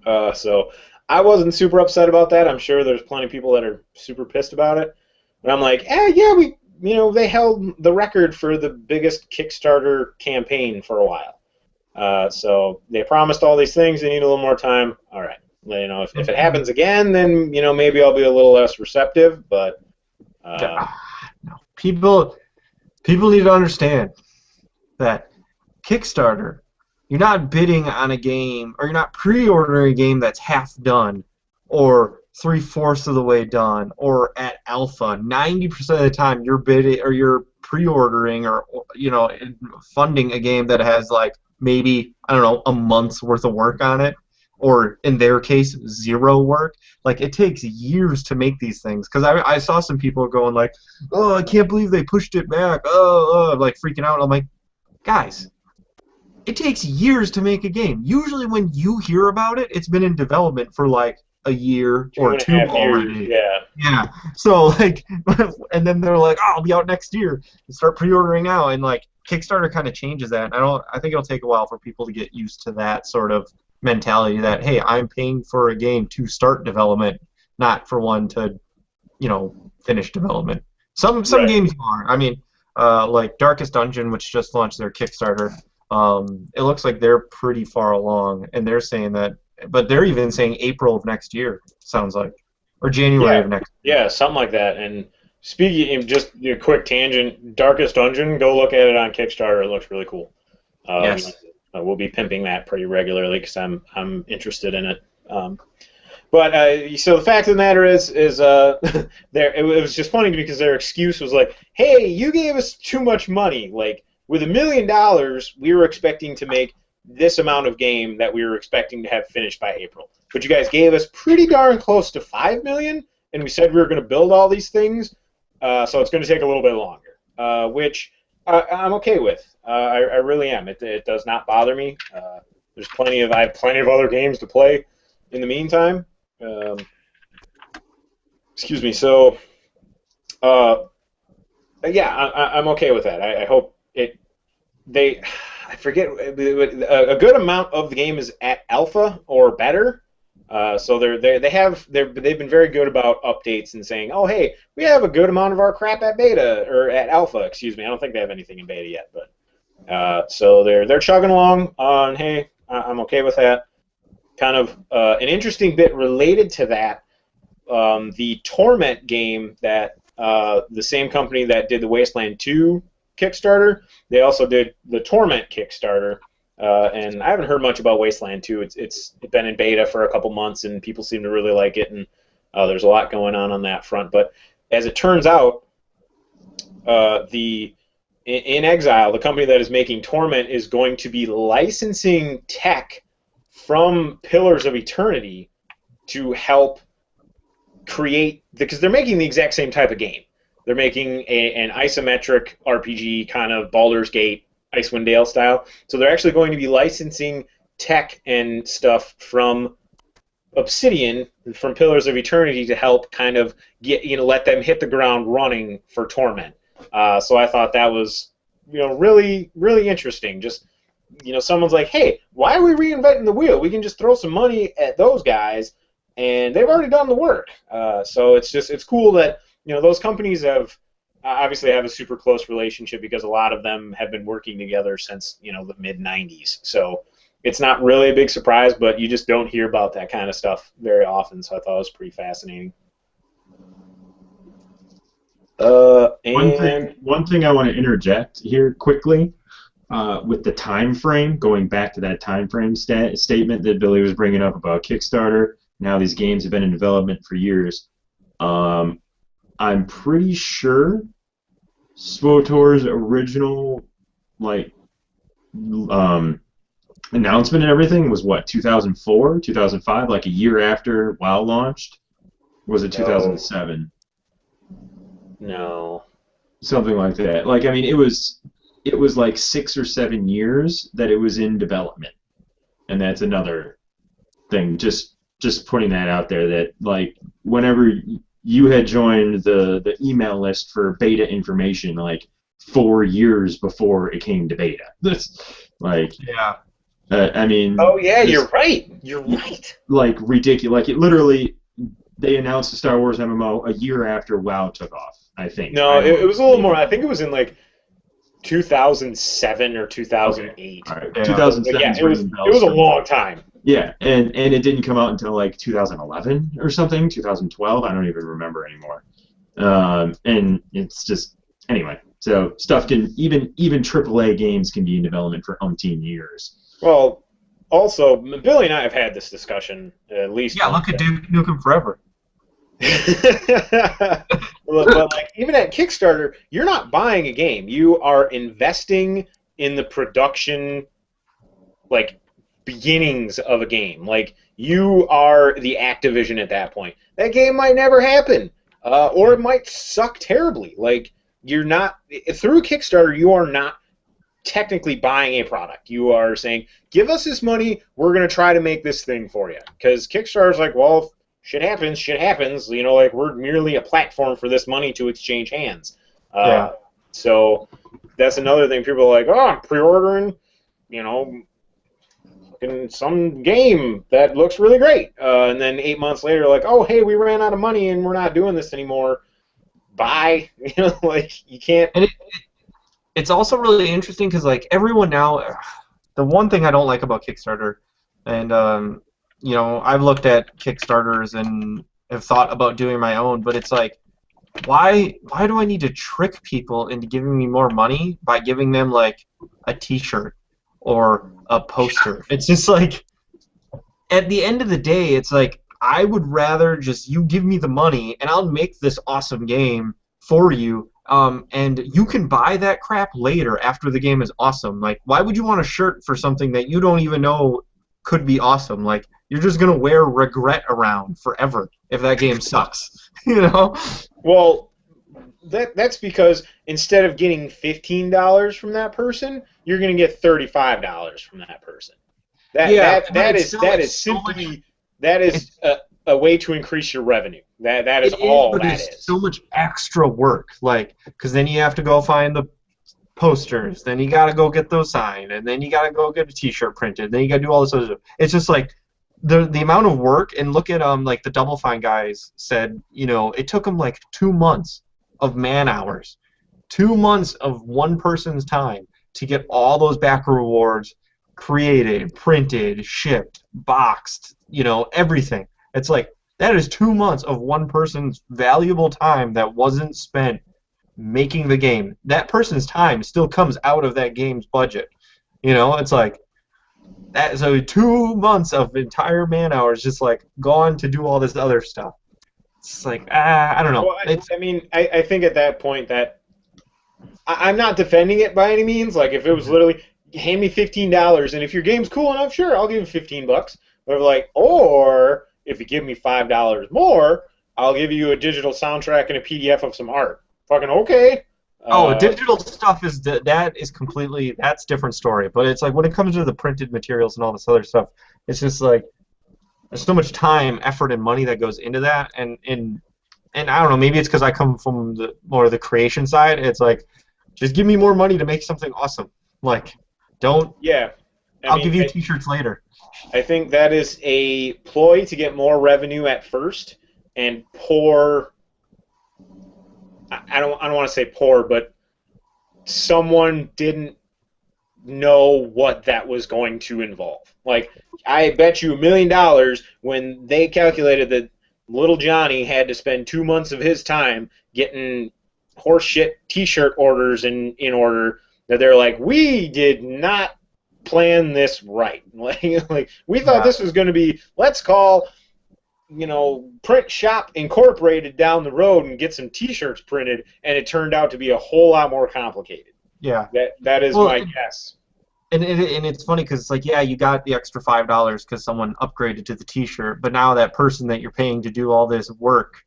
So I wasn't super upset about that. I'm sure there's plenty of people that are super pissed about it. But I'm like, yeah, they held the record for the biggest Kickstarter campaign for a while. So they promised all these things. They need a little more time. All right. If it happens again, then maybe I'll be a little less receptive. But no. People need to understand that Kickstarter, you're not bidding on a game, or you're not pre-ordering a game that's half done, or 3/4 of the way done, or at alpha. 90% of the time, you're bidding, or you're pre-ordering, or funding a game that has maybe a month's worth of work on it, or in their case, 0 work. It takes years to make these things. Because I saw some people going like, "Oh, I can't believe they pushed it back," freaking out. I'm like, guys, it takes years to make a game. Usually when you hear about it, it's been in development for a year or 2 already. Yeah. So and then they're like, "Oh, I'll be out next year." And start pre-ordering now, and Kickstarter kind of changes that. I think it'll take a while for people to get used to that sort of mentality that, hey, I'm paying for a game to start development, not for one to, finish development. Some Right. games are. I mean, Darkest Dungeon, which just launched their Kickstarter. It looks like they're pretty far along, and they're saying that, but they're even saying April of next year, sounds like, or January of next year. Yeah, something like that. And speaking of just a quick tangent, Darkest Dungeon, go look at it on Kickstarter. It looks really cool. Yes. We'll be pimping that pretty regularly because I'm interested in it. But so the fact of the matter is it was just funny because their excuse was like, "Hey, you gave us too much money. With $1 million, we were expecting to make this amount of game that we were expecting to have finished by April. But you guys gave us pretty darn close to $5 million, and we said we were going to build all these things, so it's going to take a little bit longer," which I'm okay with. I really am. It does not bother me. I have plenty of other games to play in the meantime. Excuse me. So, yeah, I'm okay with that. I hope I forget, a good amount of the game is at alpha or better. So they've been very good about updates and saying, "Oh, hey, we have a good amount of our crap at beta or at alpha." Excuse me, I don't think they have anything in beta yet, but so they're chugging along on. Hey, I'm okay with that. Kind of an interesting bit related to that, the Torment game that the same company that did the Wasteland 2 Kickstarter, they also did the Torment Kickstarter. And I haven't heard much about Wasteland 2. It's been in beta for a couple months, and people seem to really like it, and there's a lot going on that front. But as it turns out, In Exile, the company that is making Torment, is going to be licensing tech from Pillars of Eternity to help create, because they're making the exact same type of game. They're making an isometric RPG kind of Baldur's Gate, Icewind Dale style. So they're actually going to be licensing tech and stuff from Obsidian, from Pillars of Eternity, to help kind of let them hit the ground running for Torment. So I thought that was really, really interesting. Just someone's like, hey, why are we reinventing the wheel? We can just throw some money at those guys, and they've already done the work. So it's cool that those companies obviously have a super close relationship because a lot of them have been working together since the mid '90s. So it's not really a big surprise, but you just don't hear about that kind of stuff very often. So I thought it was pretty fascinating. One thing I want to interject here quickly. With the time frame, going back to that time frame statement that Billy was bringing up about Kickstarter, now these games have been in development for years. I'm pretty sure SWTOR's original announcement and everything was what, 2004, 2005, like a year after WoW launched? Was it 2007? No. Something like that. Like, I mean, it was like 6 or 7 years that it was in development, and that's another thing. Just putting that out there, that like whenever you had joined the email list for beta information, like 4 years before it came to beta. That's like, yeah. I mean. Oh yeah, you're right. You're right. Like ridiculous. Like it literally, they announced the Star Wars MMO a year after WoW took off. I think. No, it was a little more. I think it was in like 2007 or 2008. All right. 2007. Yeah, it was a long time. Yeah, and it didn't come out until like 2011 or something, 2012. I don't even remember anymore. And it's just anyway. So stuff can even AAA games can be in development for umpteen years. Well, also Billy and I have had this discussion at least. Yeah, look at Duke Nukem Forever. But like even at Kickstarter, you're not buying a game. You are investing in the production, like beginnings of a game. Like you are the Activision at that point. That game might never happen, or it might suck terribly. Like you're not through Kickstarter. You are not technically buying a product. You are saying, "Give us this money. We're going to try to make this thing for you." Because Kickstarter's like, well. Shit happens. Like we're merely a platform for this money to exchange hands. Yeah. So that's another thing. People are like, oh, I'm pre-ordering, some game that looks really great. And then 8 months later, like, oh, hey, we ran out of money and we're not doing this anymore. Bye. Like you can't. And it's also really interesting because like everyone now, the one thing I don't like about Kickstarter, and I've looked at Kickstarters and have thought about doing my own, but it's like, why do I need to trick people into giving me more money by giving them like a T-shirt or a poster? It's just like, at the end of the day, it's like I would rather just you give me the money and I'll make this awesome game for you, and you can buy that crap later after the game is awesome. Like, why would you want a shirt for something that you don't even know could be awesome? Like, you're just gonna wear regret around forever if that game sucks, Well, that's because instead of getting $15 from that person, you're gonna get $35 from that person. That is a way to increase your revenue. That is all that is. It's so much extra work, like, because then you have to go find the posters, then you gotta go get those signed, and then you gotta go get a T-shirt printed, then you gotta do all this other stuff. It's just like the amount of work. And look at like the Double Fine guys said, it took them like 2 months of man hours, 2 months of one person's time to get all those backer rewards created, printed, shipped, boxed, everything. It's like that is 2 months of one person's valuable time that wasn't spent making the game. That person's time still comes out of that game's budget. It's like that. So 2 months of entire man hours just like gone to do all this other stuff. It's like I don't know. Well, I think at that point that I'm not defending it by any means. Like if it was literally hand me $15, and if your game's cool enough, sure, I'll give you $15. But like, or if you give me $5 more, I'll give you a digital soundtrack and a PDF of some art. Fucking okay. Digital stuff is completely, that's a different story. But it's like when it comes to the printed materials and all this other stuff, it's just like there's so much time, effort, and money that goes into that. And I don't know, maybe it's because I come from more of the creation side. It's like, just give me more money to make something awesome. Like, Don't. Yeah. I'll give you T-shirts later. I think that is a ploy to get more revenue at first, and poor. I don't want to say poor, but someone didn't know what that was going to involve. Like, I bet you $1 million when they calculated that little Johnny had to spend 2 months of his time getting horseshit T-shirt orders in order, that they're like, we did not plan this right. Like we thought this was going to be, let's call, Print Shop Incorporated down the road and get some T-shirts printed, and it turned out to be a whole lot more complicated. Yeah. That is my guess. And it's funny because it's like, yeah, you got the extra $5 because someone upgraded to the T-shirt, but now that person that you're paying to do all this work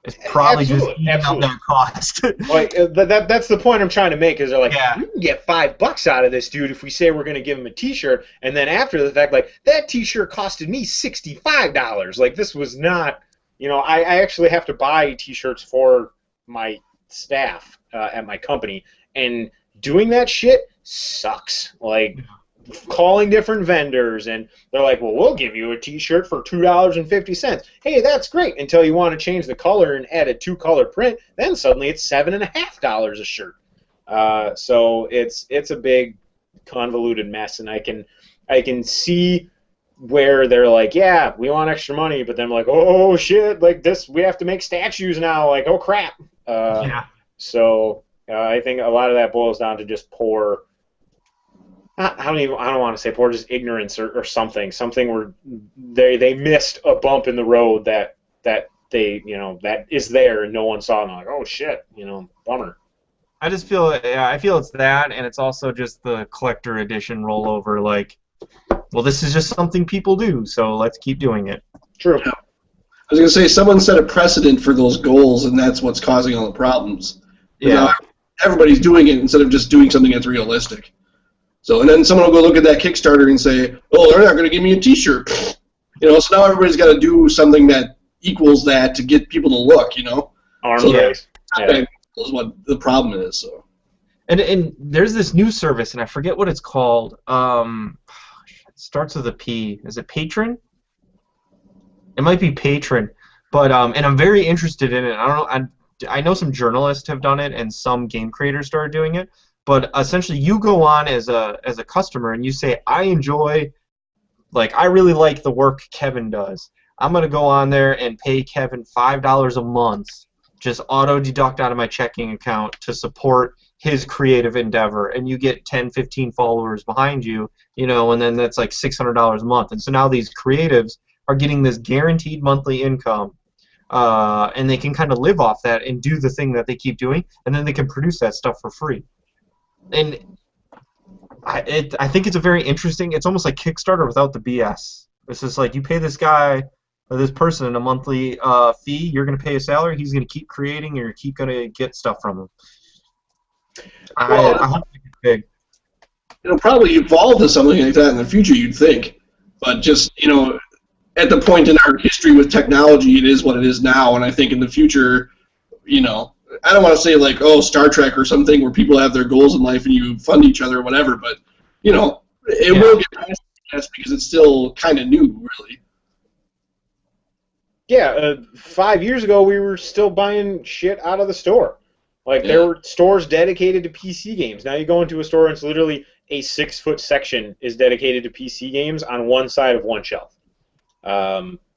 is probably just eating up that cost. Like that's the point I'm trying to make. Is they're like, you can get $5 out of this dude if we say we're going to give him a T-shirt, and then after the fact, like, that T-shirt costed me $65. Like, this was not, I actually have to buy T-shirts for my staff at my company, and doing that shit sucks. Like, calling different vendors, and they're like, well, we'll give you a T-shirt for $2.50. Hey, that's great, until you want to change the color and add a 2-color print, then suddenly it's $7.50 a shirt. So it's a big convoluted mess, and I can see where they're like, yeah, we want extra money, but then like, oh shit, like this, we have to make statues now, like, oh crap. So I think a lot of that boils down to just poor. I don't want to say poor, just ignorance or something. Something where they missed a bump in the road that they that is there and no one saw, and they're like, oh shit, bummer. I just feel I feel it's that, and it's also just the collector edition rollover. Like, well, this is just something people do, so let's keep doing it. True. I was gonna say someone set a precedent for those goals, and that's what's causing all the problems. Yeah. Everybody's doing it instead of just doing something that's realistic. So, and then someone will go look at that Kickstarter and say, oh, they're not going to give me a T-shirt. So now everybody's got to do something that equals that to get people to look, Arms so race. That is what the problem is. So. And there's this new service, and I forget what it's called. It starts with a P. Is it Patron? It might be Patron. But and I'm very interested in it. I don't know. I know some journalists have done it, and some game creators started doing it. But essentially, you go on as a customer and you say, I really like the work Kevin does. I'm gonna go on there and pay Kevin $5 a month, just auto deduct out of my checking account to support his creative endeavor, and you get 10, 15 followers behind you, and then that's like $600 a month. And so now these creatives are getting this guaranteed monthly income, and they can kind of live off that and do the thing that they keep doing, and then they can produce that stuff for free. And I think it's a very interesting. It's almost like Kickstarter without the BS. It's just like you pay this guy or this person a monthly fee. You're going to pay a salary. He's going to keep creating, and you're keep going to get stuff from him. I hope it gets big. It'll probably evolve to something like that in the future, you'd think. But just at the point in our history with technology, it is what it is now. And I think in the future, I don't want to say like, oh, Star Trek or something where people have their goals in life and you fund each other or whatever, but, it will get past that because it's still kind of new, really. Yeah, 5 years ago we were still buying shit out of the store. Like, there were stores dedicated to PC games. Now you go into a store and it's literally a 6-foot section is dedicated to PC games on one side of one shelf.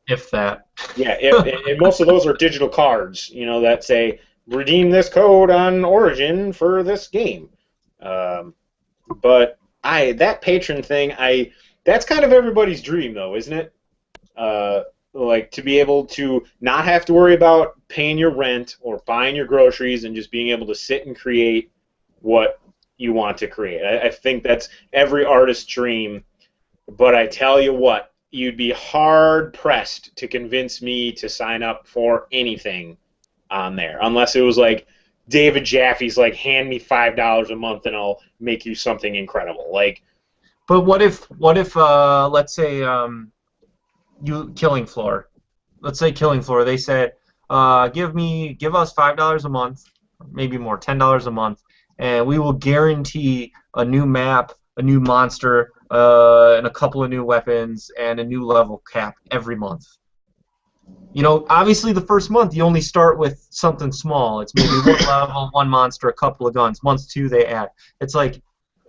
If that. Yeah, and most of those are digital cards, that say, redeem this code on Origin for this game. But that patron thing, that's kind of everybody's dream, though, isn't it? Like, to be able to not have to worry about paying your rent or buying your groceries and just being able to sit and create what you want to create. I think that's every artist's dream. But I tell you what, you'd be hard-pressed to convince me to sign up for anything on there, unless it was like David Jaffe's like, hand me $5 a month and I'll make you something incredible. Like, but what if let's say Killing Floor. Let's say Killing Floor. They said, give us $5 a month, maybe more, $10 a month, and we will guarantee a new map, a new monster, and a couple of new weapons, and a new level cap every month. You know, obviously the first month you only start with something small. It's maybe one level, one monster, a couple of guns. Month 2 they add. It's like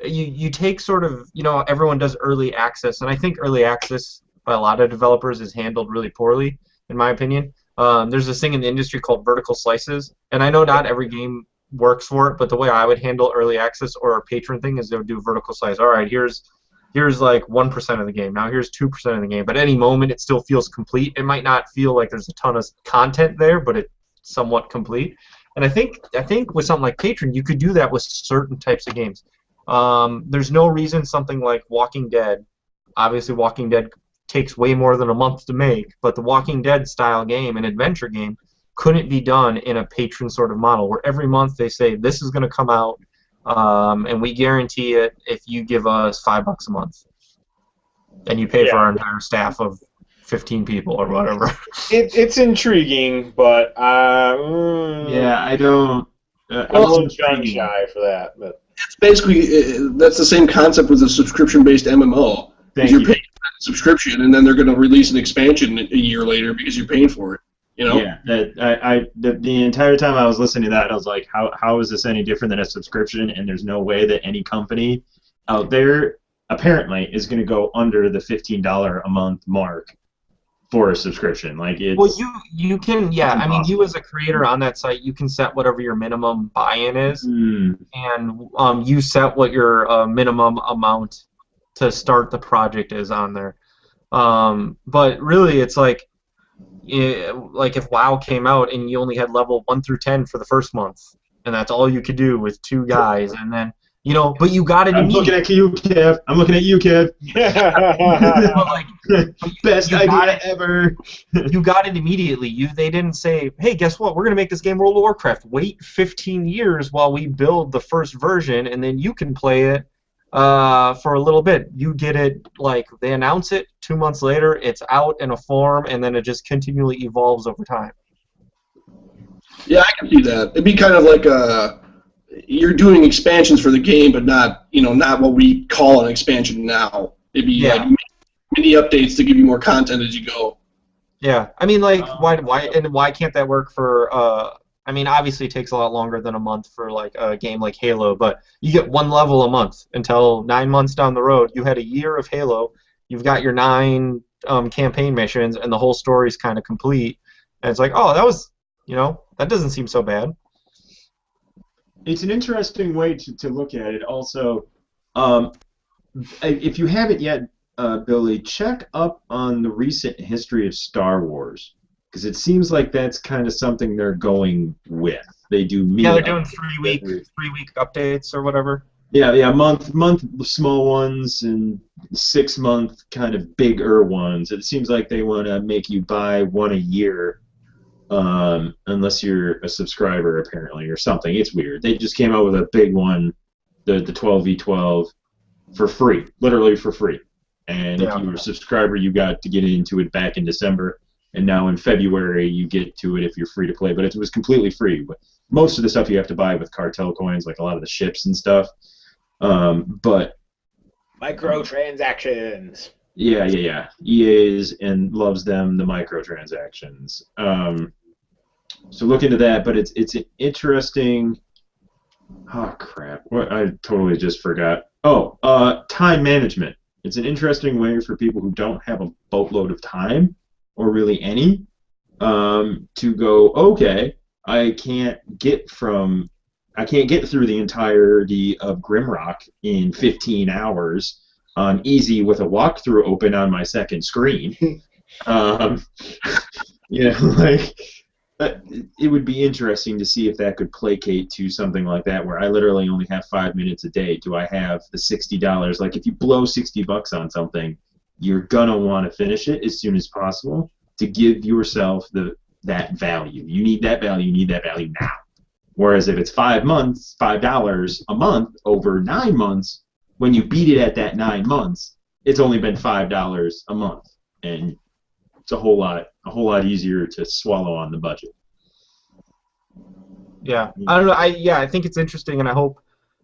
you take sort of, you know, everyone does early access, and I think early access by a lot of developers is handled really poorly, in my opinion. There's this thing in the industry called vertical slices, and I know not every game works for it, but the way I would handle early access or a patron thing is they would do vertical slice. All right, here's like 1% of the game. Now here's 2% of the game. But at any moment, it still feels complete. It might not feel like there's a ton of content there, but it's somewhat complete. And I think with something like Patron, you could do that with certain types of games. There's no reason something like Walking Dead. Obviously, Walking Dead takes way more than a month to make, but the Walking Dead style game, an adventure game, couldn't be done in a patron sort of model where every month they say this is going to come out. And we guarantee it if you give us $5 a month, and you pay for our entire staff of 15 people or whatever. It's intriguing, but yeah, I don't. I'm a little gun shy for that. But it's basically that's the same concept with a subscription-based MMO. You're paying for that subscription, and then they're going to release an expansion a year later because you're paying for it. You know? Yeah, the entire time I was listening to that, I was like, how is this any different than a subscription? And there's no way that any company out there apparently is going to go under the $15 a month mark for a subscription. Like it's well, you can I mean, you as a creator on that site, you can set whatever your minimum buy-in is, and you set what your minimum amount to start the project is on there. But really, it's like if WoW came out and you only had level 1 through 10 for the first month, and that's all you could do with 2 guys, and then but you got it immediately. I'm looking at you, Kev. Best idea ever. You got it immediately. They didn't say, hey, guess what? We're going to make this game World of Warcraft. Wait 15 years while we build the first version, and then you can play it for a little bit. You get it, like, they announce it 2 months later, it's out in a form, and then it just continually evolves over time. Yeah, I can see that. It'd be kind of like you're doing expansions for the game, but not what we call an expansion now. It'd be like mini updates to give you more content as you go. Yeah, I mean, like, why can't that work for? I mean, obviously it takes a lot longer than a month for like a game like Halo, but you get 1 level a month until 9 months down the road. You had a year of Halo. You've got your 9 campaign missions, and the whole story's kind of complete. And it's like, oh, that was, that doesn't seem so bad. It's an interesting way to look at it. Also, if you haven't yet, Billy, check up on the recent history of Star Wars, because it seems like that's kind of something they're going with. They do they're doing 3-week updates or whatever. Yeah, month small ones and 6-month kind of bigger ones. It seems like they want to make you buy one a year, unless you're a subscriber apparently or something. It's weird. They just came out with a big one, the 12v12, for free, literally for free. And if you were a subscriber, you got to get into it back in December. And now in February, you get to it if you're free to play. But it was completely free. Most of the stuff you have to buy with cartel coins, like a lot of the ships and stuff. But microtransactions. Yeah. EA is and loves them, the microtransactions. So look into that. But it's an interesting. Oh crap! What I totally just forgot. Oh, time management. It's an interesting way for people who don't have a boatload of time, or really any, to go, okay, I can't get through the entirety of Grimrock in 15 hours on easy with a walkthrough open on my second screen. It would be interesting to see if that could placate to something like that, where I literally only have 5 minutes a day. Do I have the $60? Like, if you blow $60 on something, you're gonna want to finish it as soon as possible to give yourself that value. You need that value. You need that value now. Whereas if it's $5 a month over 9 months, when you beat it at that 9 months, it's only been $5 a month, and it's a whole lot easier to swallow on the budget. Yeah, I don't know. I think it's interesting, and I hope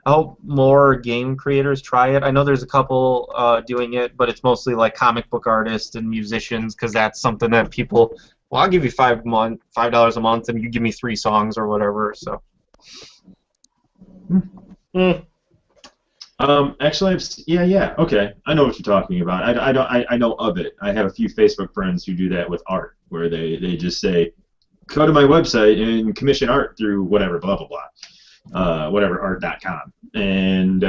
I hope more game creators try it. I know there's a couple doing it, but it's mostly like comic book artists and musicians because that's something that people. Well, I'll give you $5 a month, and you give me 3 songs or whatever. So. Actually, yeah, okay. I know what you're talking about. I know of it. I have a few Facebook friends who do that with art, where they just say, go to my website and commission art through whatever, blah blah blah, whatever art.com, and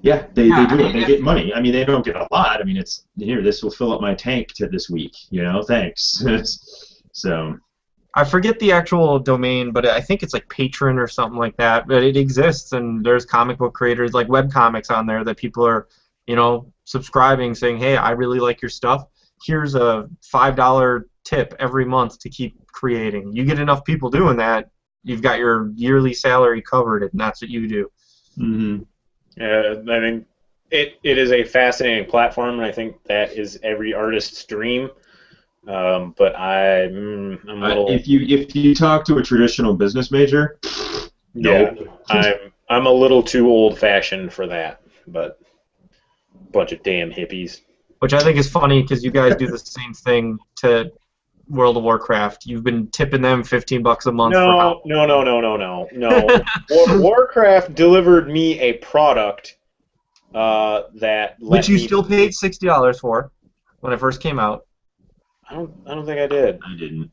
yeah, they do it. They get money. I mean, they don't get a lot. I mean, it's here. This will fill up my tank to this week. You know, thanks. So. I forget the actual domain, but I think it's like Patreon or something like that. But it exists, and there's comic book creators like webcomics on there that people are, subscribing, saying, "Hey, I really like your stuff. Here's a $5 tip every month to keep creating." You get enough people doing that, you've got your yearly salary covered, and that's what you do. Mm-hmm. I think it is a fascinating platform, and I think that is every artist's dream. But I'm a little. If you talk to a traditional business major, yeah, I'm a little too old-fashioned for that. But bunch of damn hippies. Which I think is funny because you guys do the same thing to World of Warcraft. You've been tipping them $15 a month. No. Warcraft delivered me a product that. Which you still paid $60 for when it first came out. I don't think I did. I didn't.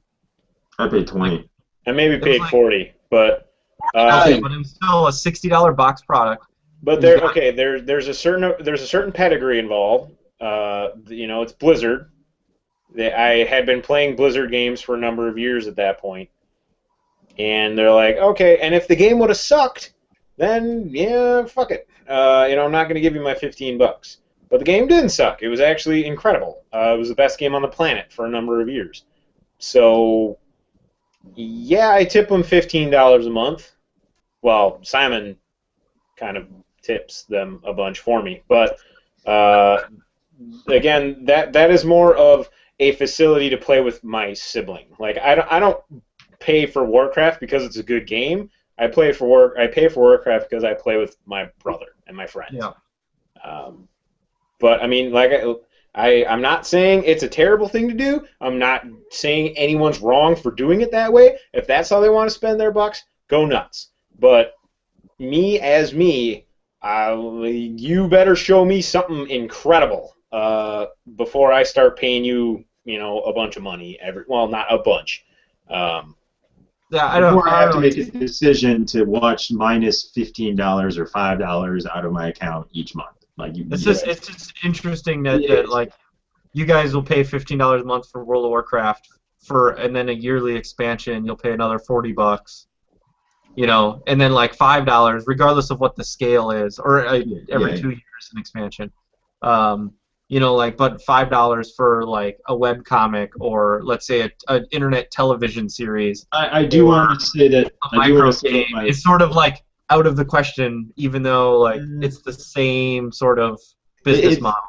I paid $20. I maybe paid $40, but but it's still a $60 box product. But there's a certain pedigree involved. It's Blizzard. I had been playing Blizzard games for a number of years at that point, and they're like, okay, and if the game would have sucked, then yeah, fuck it. I'm not going to give you my $15. But the game didn't suck. It was actually incredible. It was the best game on the planet for a number of years. So, yeah, I tip them $15 a month. Well, Simon kind of tips them a bunch for me. But, again, that is more of a facility to play with my sibling. Like, I don't pay for Warcraft because it's a good game. I pay for Warcraft because I play with my brother and my friends. Yeah. But I mean, like I'm not saying it's a terrible thing to do. I'm not saying anyone's wrong for doing it that way. If that's how they want to spend their bucks, go nuts. But me, you better show me something incredible before I start paying you, a bunch of money not a bunch. Yeah, Before I have to make a decision to watch minus $15 or $5 out of my account each month. It's just interesting that like you guys will pay $15 a month for World of Warcraft and then a yearly expansion you'll pay another $40, and then like $5 regardless of what the scale is, or every 2 years an expansion, but $5 for like a web comic or let's say an internet television series. I do want to say that a micro game is sort of like out of the question, even though like it's the same sort of business model.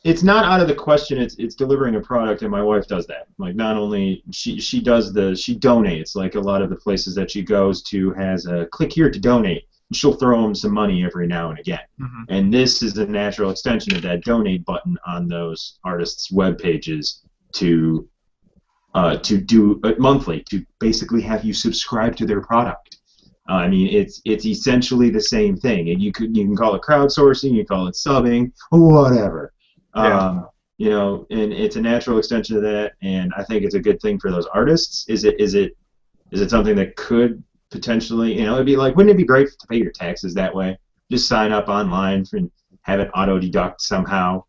It's not out of the question. It's delivering a product, and my wife does that. Like not only she donates. Like a lot of the places that she goes to has a click here to donate. And she'll throw them some money every now and again. Mm-hmm. And this is the natural extension of that donate button on those artists' web pages to do monthly to basically have you subscribe to their product. I mean, it's essentially the same thing, and you can call it crowdsourcing, you call it subbing, whatever. Yeah. And it's a natural extension of that, and I think it's a good thing for those artists. Is it something that could potentially, it'd be like, wouldn't it be great to pay your taxes that way? Just sign up online and have it auto deduct somehow.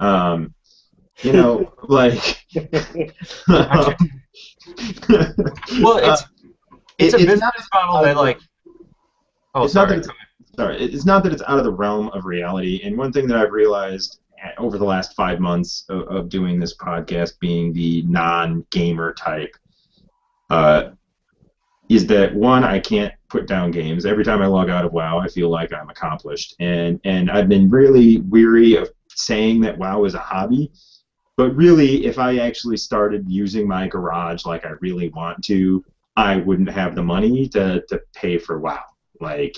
Like. Well, it's a business model that like. Oh, it's sorry. It's not that it's out of the realm of reality. And one thing that I've realized over the last 5 months of doing this podcast, being the non-gamer type, is that one, I can't put down games. Every time I log out of WoW, I feel like I'm accomplished. And I've been really weary of saying that WoW is a hobby. But really, if I actually started using my garage like I really want to, I wouldn't have the money to pay for WoW. Like,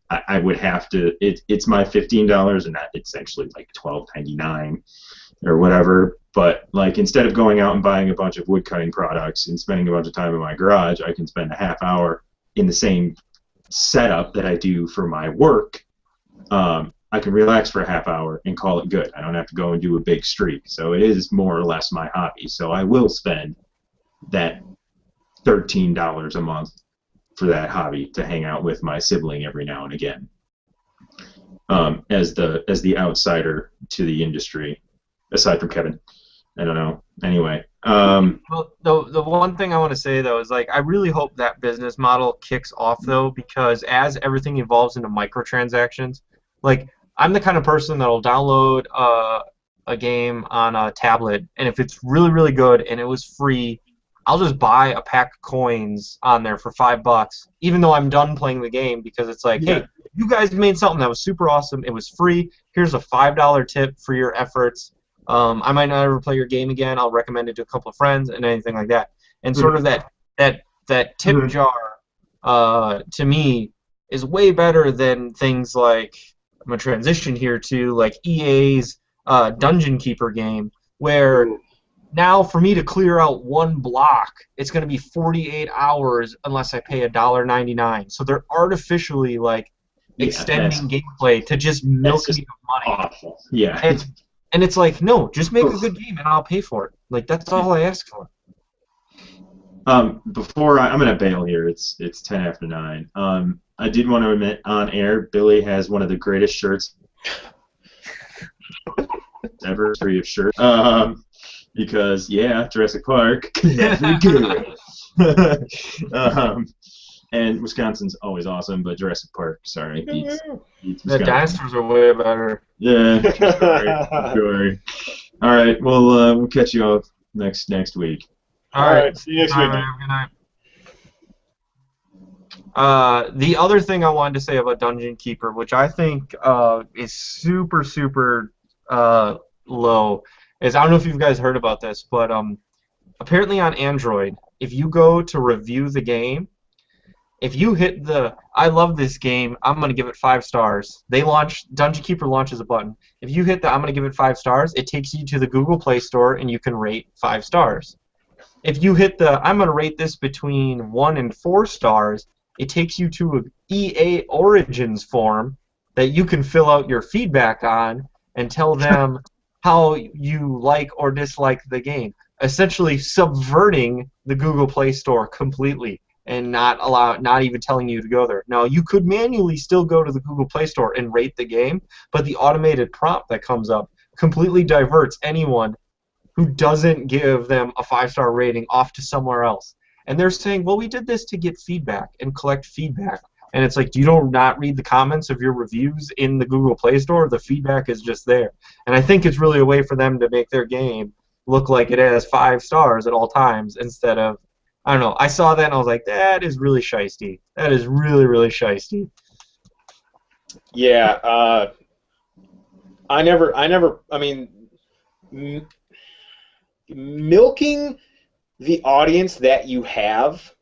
I would have to. It's my $15, and it's actually like $12.99 or whatever. But like instead of going out and buying a bunch of wood cutting products and spending a bunch of time in my garage, I can spend a half hour in the same setup that I do for my work. I can relax for a half hour and call it good. I don't have to go and do a big streak. So it is more or less my hobby. So I will spend that $13 a month for that hobby to hang out with my sibling every now and again. As the outsider to the industry, aside from Kevin. I don't know. Anyway. Well, the one thing I want to say though is like I really hope that business model kicks off though, because as everything evolves into microtransactions, like I'm the kind of person that'll download a game on a tablet, and if it's really really good and it was free, I'll just buy a pack of coins on there for $5, even though I'm done playing the game, because it's like, hey, you guys made something that was super awesome. It was free. Here's a $5 tip for your efforts. I might not ever play your game again. I'll recommend it to a couple of friends and anything like that. And sort of that tip jar, to me, is way better than things like, I'm going to transition here to like EA's Dungeon Keeper game, where now for me to clear out one block, it's going to be 48 hours unless I pay $1.99. So they're artificially like extending gameplay to just milk me of money. Awful. Yeah. And it's like, no, just make a good game and I'll pay for it. Like that's all I ask for. Before I'm gonna bail here, it's 10 after 9. I did want to admit on air, Billy has one of the greatest shirts ever, free of shirt. Because Jurassic Park, never good. And Wisconsin's always awesome, but Jurassic Park, sorry, beats Wisconsin. The dinosaurs are way better. Yeah, sorry. All right, well, we'll catch you all next week. All right, see you next week. Good night. The other thing I wanted to say about Dungeon Keeper, which I think is super, super low, is I don't know if you guys heard about this, but apparently on Android, if you go to review the game, if you hit the I love this game, I'm going to give it 5 stars. Dungeon Keeper launches a button. If you hit the I'm going to give it 5 stars, it takes you to the Google Play Store and you can rate 5 stars. If you hit the I'm going to rate this between 1 and 4 stars, it takes you to an EA Origins form that you can fill out your feedback on and tell them how you like or dislike the game, essentially subverting the Google Play Store completely and not even telling you to go there. Now, you could manually still go to the Google Play Store and rate the game, but the automated prompt that comes up completely diverts anyone who doesn't give them a 5-star rating off to somewhere else. And they're saying, well, we did this to get feedback and collect feedback. And it's like, do you not read the comments of your reviews in the Google Play Store? The feedback is just there. And I think it's really a way for them to make their game look like it has 5 stars at all times instead of, I don't know. I saw that and I was like, that is really shiesty. That is really, really shiesty. Yeah. I mean, milking the audience that you have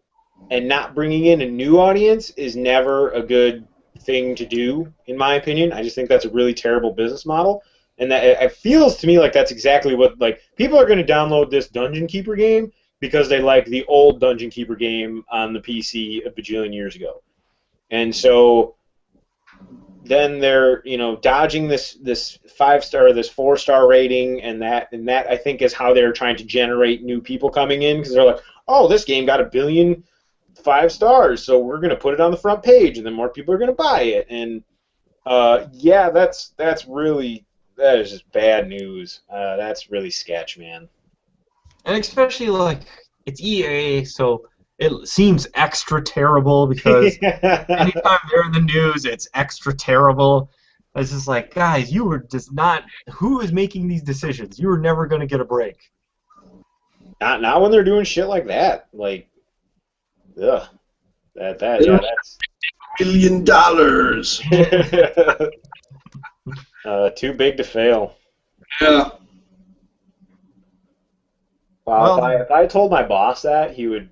and not bringing in a new audience is never a good thing to do, in my opinion. I just think that's a really terrible business model, and that it feels to me like that's exactly what, like, people are going to download this Dungeon Keeper game because they like the old Dungeon Keeper game on the PC a bajillion years ago, and so then they're dodging this 5-star, this 4-star rating, and that I think is how they're trying to generate new people coming in, because they're like, oh, this game got 1 billion 5 stars, so we're going to put it on the front page, and then more people are going to buy it. And yeah, that is just bad news. That's really sketch, man. And especially like it's EA, so it seems extra terrible because anytime they're in the news, it's extra terrible. It's just like, guys, you were just not. Who is making these decisions? You were never going to get a break. Not when they're doing shit like that. Like, ugh. That's $1 billion. Too big to fail. Yeah. Wow, if I told my boss that, he'd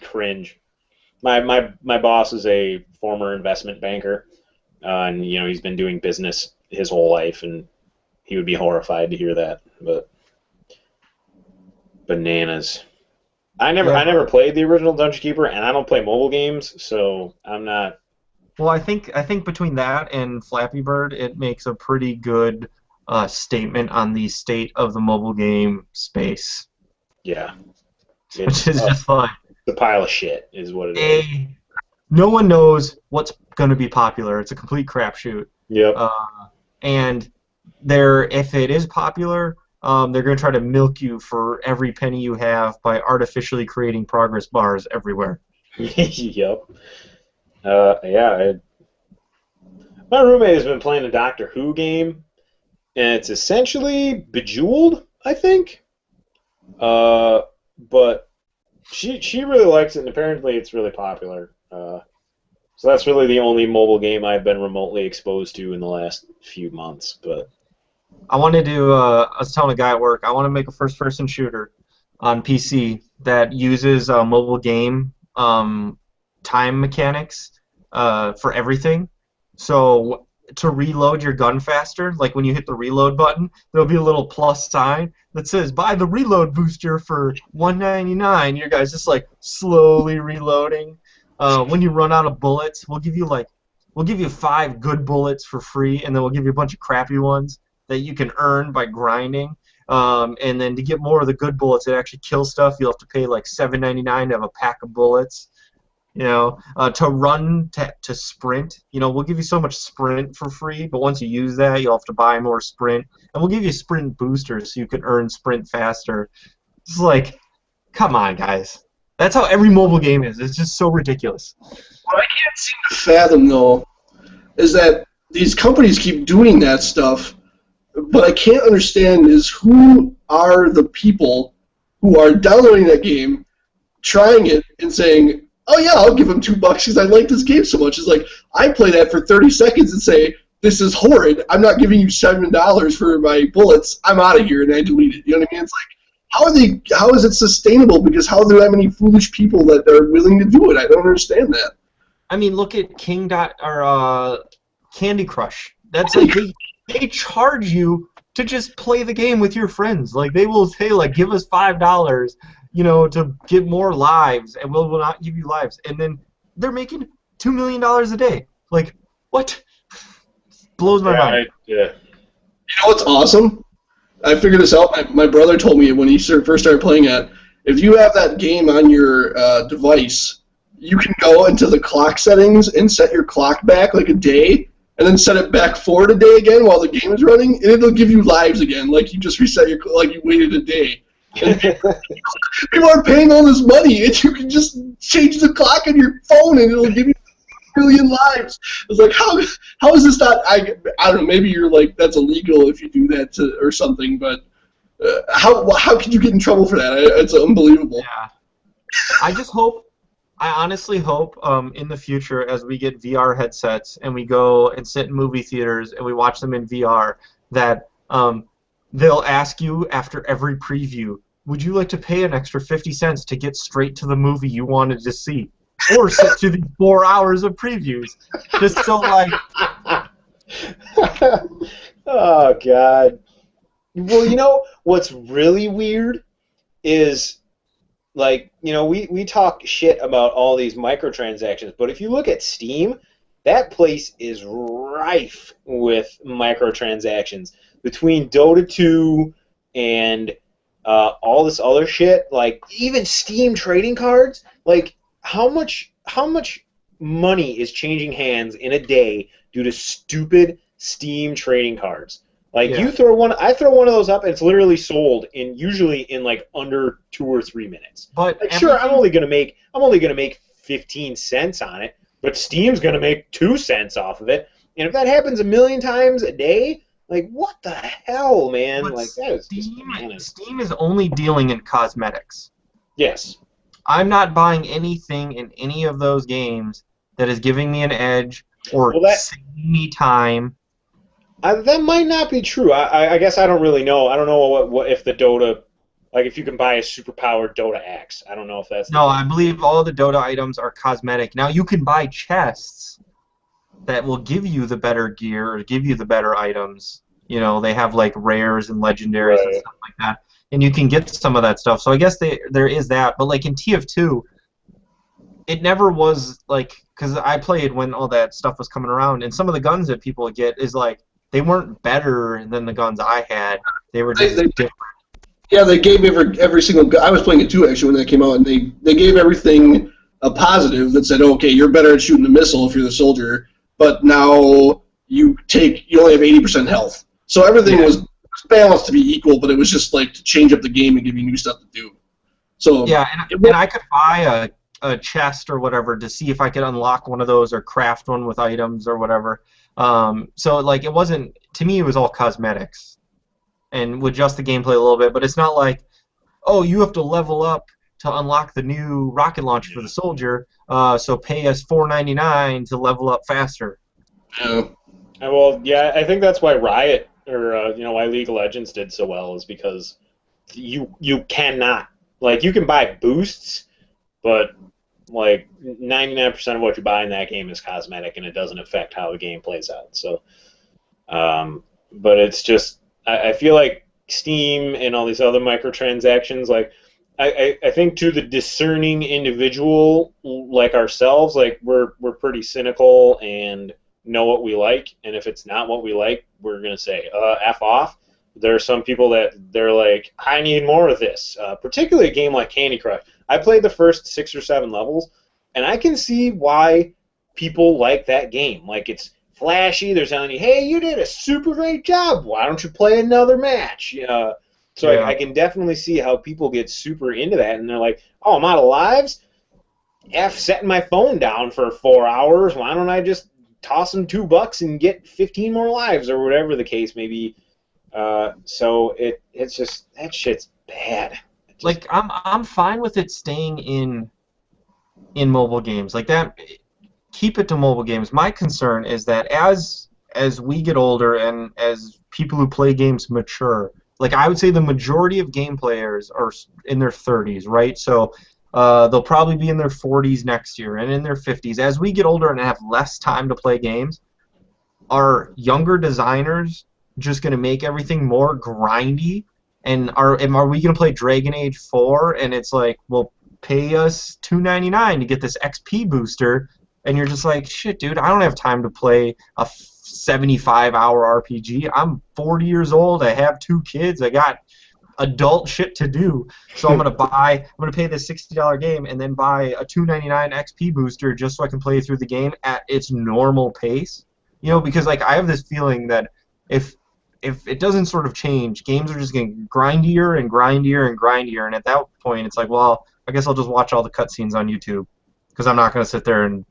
cringe. My boss is a former investment banker, and he's been doing business his whole life, and he would be horrified to hear that. But bananas. I never played the original Dungeon Keeper, and I don't play mobile games, so I'm not. Well, I think between that and Flappy Bird, it makes a pretty good statement on the state of the mobile game space. Yeah. Which is just like the pile of shit is what it is. No one knows what's going to be popular. It's a complete crapshoot. Yep. And if it is popular, they're going to try to milk you for every penny you have by artificially creating progress bars everywhere. Yep. Yeah. My roommate has been playing a Doctor Who game, and it's essentially Bejeweled, I think. But she really likes it, and apparently it's really popular. So that's really the only mobile game I've been remotely exposed to in the last few months. But I wanted to. I was telling a guy at work, I want to make a first-person shooter on PC that uses mobile game time mechanics for everything. So to reload your gun faster, like when you hit the reload button, there'll be a little plus sign that says buy the reload booster for $1.99. Your guy's just like slowly reloading. When you run out of bullets, we'll give you 5 good bullets for free, and then we'll give you a bunch of crappy ones that you can earn by grinding. And then to get more of the good bullets that actually kill stuff, you'll have to pay like $7.99 to have a pack of bullets. To run, to sprint, we'll give you so much sprint for free, but once you use that, you'll have to buy more sprint, and we'll give you sprint boosters so you can earn sprint faster. It's like, come on, guys. That's how every mobile game is. It's just so ridiculous. What I can't seem to fathom, though, is that these companies keep doing that stuff, but I can't understand is who are the people who are downloading that game, trying it, and saying, oh yeah, I'll give them $2 because I like this game so much. It's like, I play that for 30 seconds and say, this is horrid. I'm not giving you $7 for my bullets. I'm out of here, and I delete it. You know what I mean? It's like, how is it sustainable? Because how are there that many foolish people that are willing to do it? I don't understand that. I mean, look at Candy Crush. That's like they charge you to just play the game with your friends. Like, they will say, like, give us $5. To get more lives, and we'll not give you lives. And then they're making $2 million a day. Like, what? Blows my mind. Yeah. You know what's awesome? I figured this out. My brother told me when he first started playing it, if you have that game on your device, you can go into the clock settings and set your clock back like a day, and then set it back forward a day again while the game is running, and it'll give you lives again, like you just reset like you waited a day. People are paying all this money, and you can just change the clock on your phone, and it'll give you a million lives. It's like, how is this not? I don't know. Maybe you're like, that's illegal if you do that or something. But how can you get in trouble for that? It's unbelievable. Yeah. I honestly hope in the future, as we get VR headsets and we go and sit in movie theaters and we watch them in VR, that they'll ask you after every preview, would you like to pay an extra 50 cents to get straight to the movie you wanted to see? Or sit through the 4 hours of previews? Just so, like... Oh, God. Well, what's really weird is, like, we talk shit about all these microtransactions, but if you look at Steam, that place is rife with microtransactions. Between Dota 2 and all this other shit, like even Steam trading cards, like how much money is changing hands in a day due to stupid Steam trading cards? Like, I throw one of those up, and it's literally sold usually in like under 2 or 3 minutes. But like, sure, I'm only gonna make 15 cents on it, but Steam's gonna make 2 cents off of it, and if that happens a million times a day. Like, what the hell, man? But like, that is Steam is only dealing in cosmetics. Yes. I'm not buying anything in any of those games that is giving me an edge or saving me time. That might not be true. I guess I don't really know. I don't know what if the Dota like if you can buy a superpowered Dota axe. I don't know if that's no. I believe all the Dota items are cosmetic. Now you can buy chests that will give you the better gear or give you the better items. You know, they have like rares and legendaries and stuff like that, and you can get some of that stuff. So I guess there is that. But like in TF2, it never was like, because I played when all that stuff was coming around, and some of the guns that people would get is like they weren't better than the guns I had. They were just different. Yeah, they gave every single gun. I was playing it too actually when that came out, and they gave everything a positive that said, okay, you're better at shooting a missile if you're the soldier, but now you only have 80% health. So everything was balanced to be equal, but it was just like to change up the game and give you new stuff to do. So yeah, and I could buy a chest or whatever to see if I could unlock one of those or craft one with items or whatever. So like it wasn't, to me it was all cosmetics and would adjust the gameplay a little bit, but it's not like, oh, you have to level up to unlock the new rocket launcher for the soldier, so pay us $4.99 to level up faster. Yeah. Well, yeah, I think that's why Riot or why League of Legends did so well is because you cannot, like, you can buy boosts, but like 99% of what you buy in that game is cosmetic and it doesn't affect how the game plays out. So, but it's just I feel like Steam and all these other microtransactions, like I think to the discerning individual like ourselves, like we're pretty cynical and know what we like, and if it's not what we like, we're gonna say F off. There are some people that they're like, I need more of this. Particularly a game like Candy Crush. I played the first 6 or 7 levels, and I can see why people like that game. Like, it's flashy. They're telling you, hey, you did a super great job. Why don't you play another match? I can definitely see how people get super into that, and they're like, oh, I'm out of lives? F setting my phone down for 4 hours. Why don't I just toss them $2 and get 15 more lives or whatever the case may be? So it's just, that shit's bad. Like I'm fine with it staying in mobile games like that. Keep it to mobile games. My concern is that as we get older and as people who play games mature, like I would say the majority of game players are in their 30s, right? So they'll probably be in their 40s next year and in their 50s. As we get older and have less time to play games, are younger designers just going to make everything more grindy? And are we going to play Dragon Age 4 and it's like, well, pay us $2.99 to get this XP booster, and you're just like, shit, dude, I don't have time to play a 75-hour RPG. I'm 40 years old. I have 2 kids. I got adult shit to do. So I'm gonna pay this $60 game and then buy a $2.99 XP booster just so I can play through the game at its normal pace. Because like I have this feeling that if it doesn't sort of change, games are just getting grindier and grindier and grindier, and at that point it's like, well, I guess I'll just watch all the cutscenes on YouTube because I'm not going to sit there and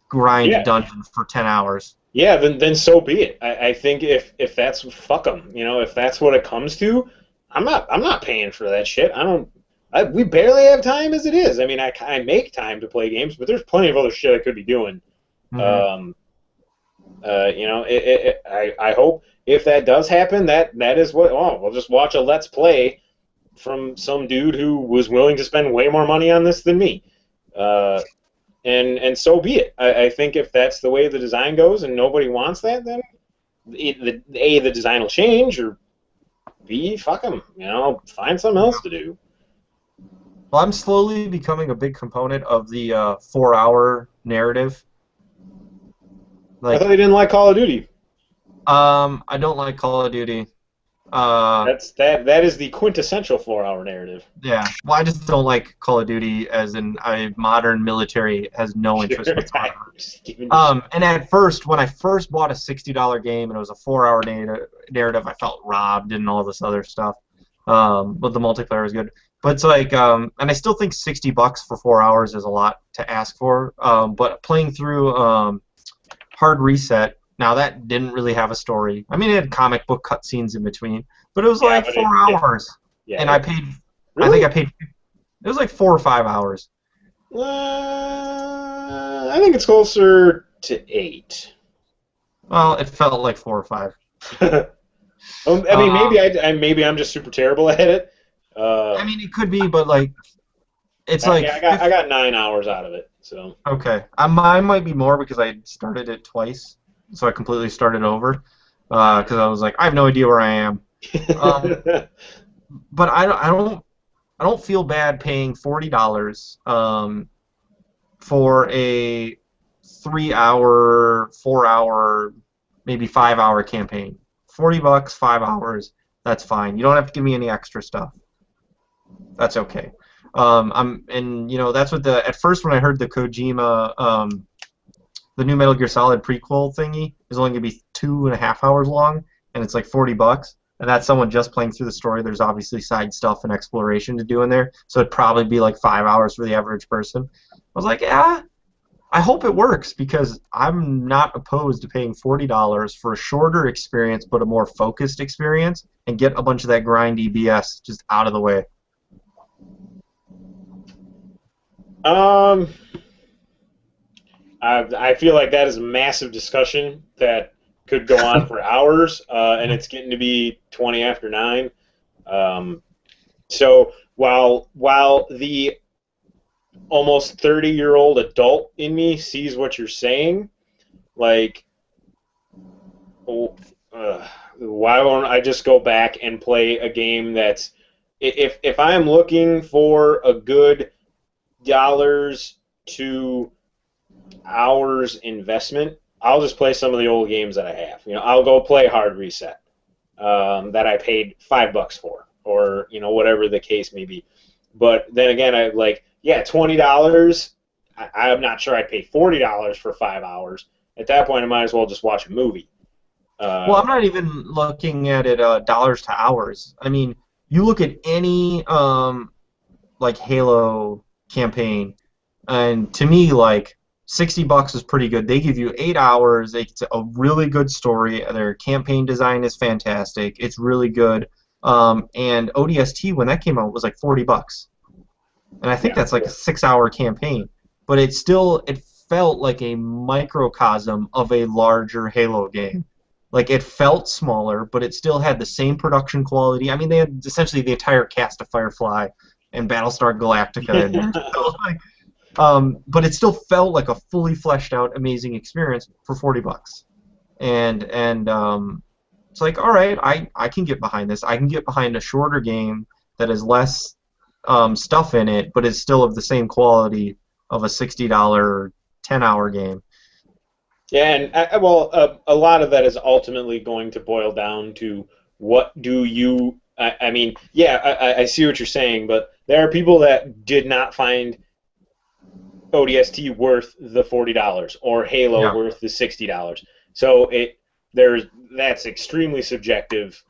grind a dungeon for 10 hours. Yeah, then so be it. I think if that's, fuck them. If that's what it comes to, I'm not paying for that shit. We barely have time as it is. I mean, I make time to play games, but there's plenty of other shit I could be doing. Mm-hmm. I hope if that does happen, that is what. Oh, we'll just watch a Let's Play from some dude who was willing to spend way more money on this than me, and so be it. I think if that's the way the design goes and nobody wants that, then the design will change, or B, fuck them. Find something else to do. Well, I'm slowly becoming a big component of the 4-hour narrative. I thought you didn't like Call of Duty. I don't like Call of Duty. That is the quintessential 4-hour narrative. Yeah. Well, I just don't like Call of Duty as in a modern military has no interest whatsoever. And at first, when I first bought a $60 game and it was a 4-hour narrative, I felt robbed and all this other stuff. But the multiplayer was good. But it's like, and I still think $60 for 4 hours is a lot to ask for. But playing through Hard Reset, now that didn't really have a story. I mean, it had comic book cutscenes in between, but it was like 4 hours. Yeah, and I paid. Really? I think I paid. It was like 4 or 5 hours. I think it's closer to 8. Well, it felt like 4 or 5. I mean, maybe I'm just super terrible at it, I mean, it could be, but like, it's like I got 9 hours out of it. So okay, mine might be more because I started it twice, so I completely started over because I was like, I have no idea where I am. But I don't feel bad paying $40 for a 3 hour, 4 hour, maybe 5 hour campaign. $40, 5 hours, that's fine. You don't have to give me any extra stuff. That's okay. And you know, that's what at first when I heard the Kojima, the new Metal Gear Solid prequel thingy is only gonna be 2.5 hours long, and it's like $40, and that's someone just playing through the story. There's obviously side stuff and exploration to do in there, so it'd probably be like 5 hours for the average person. I was like, yeah, I hope it works because I'm not opposed to paying $40 for a shorter experience but a more focused experience and get a bunch of that grindy BS just out of the way. I feel like that is a massive discussion that could go on for hours, and it's getting to be 20 after 9. So while the almost 30-year-old adult in me sees what you're saying, like, why don't I just go back and play a game that's, if I'm looking for a good dollars to hours investment, I'll just play some of the old games that I have. You know, I'll go play Hard Reset that I paid $5 for, or you know, whatever the case may be. But then again, I like, yeah, $20. I'm not sure I'd pay $40 for 5 hours. At that point, I might as well just watch a movie. Well, I'm not even looking at it dollars to hours. I mean, you look at any like Halo campaign, and to me, like $60 is pretty good. They give you 8 hours. It's a really good story. Their campaign design is fantastic. It's really good. And ODST when that came out was like $40, and I think that's like a 6-hour campaign. But it felt like a microcosm of a larger Halo game. Like, it felt smaller, but it still had the same production quality. I mean, they had essentially the entire cast of Firefly and Battlestar Galactica in there. So, like, but it still felt like a fully fleshed out, amazing experience for $40. And it's like, all right, I can get behind this. I can get behind a shorter game that has less stuff in it, but is still of the same quality of a $60 10-hour game. Yeah, and a lot of that is ultimately going to boil down to what do you. I mean, yeah, I see what you're saying, but there are people that did not find ODST worth the $40 or Halo worth the $60. So that's extremely subjective.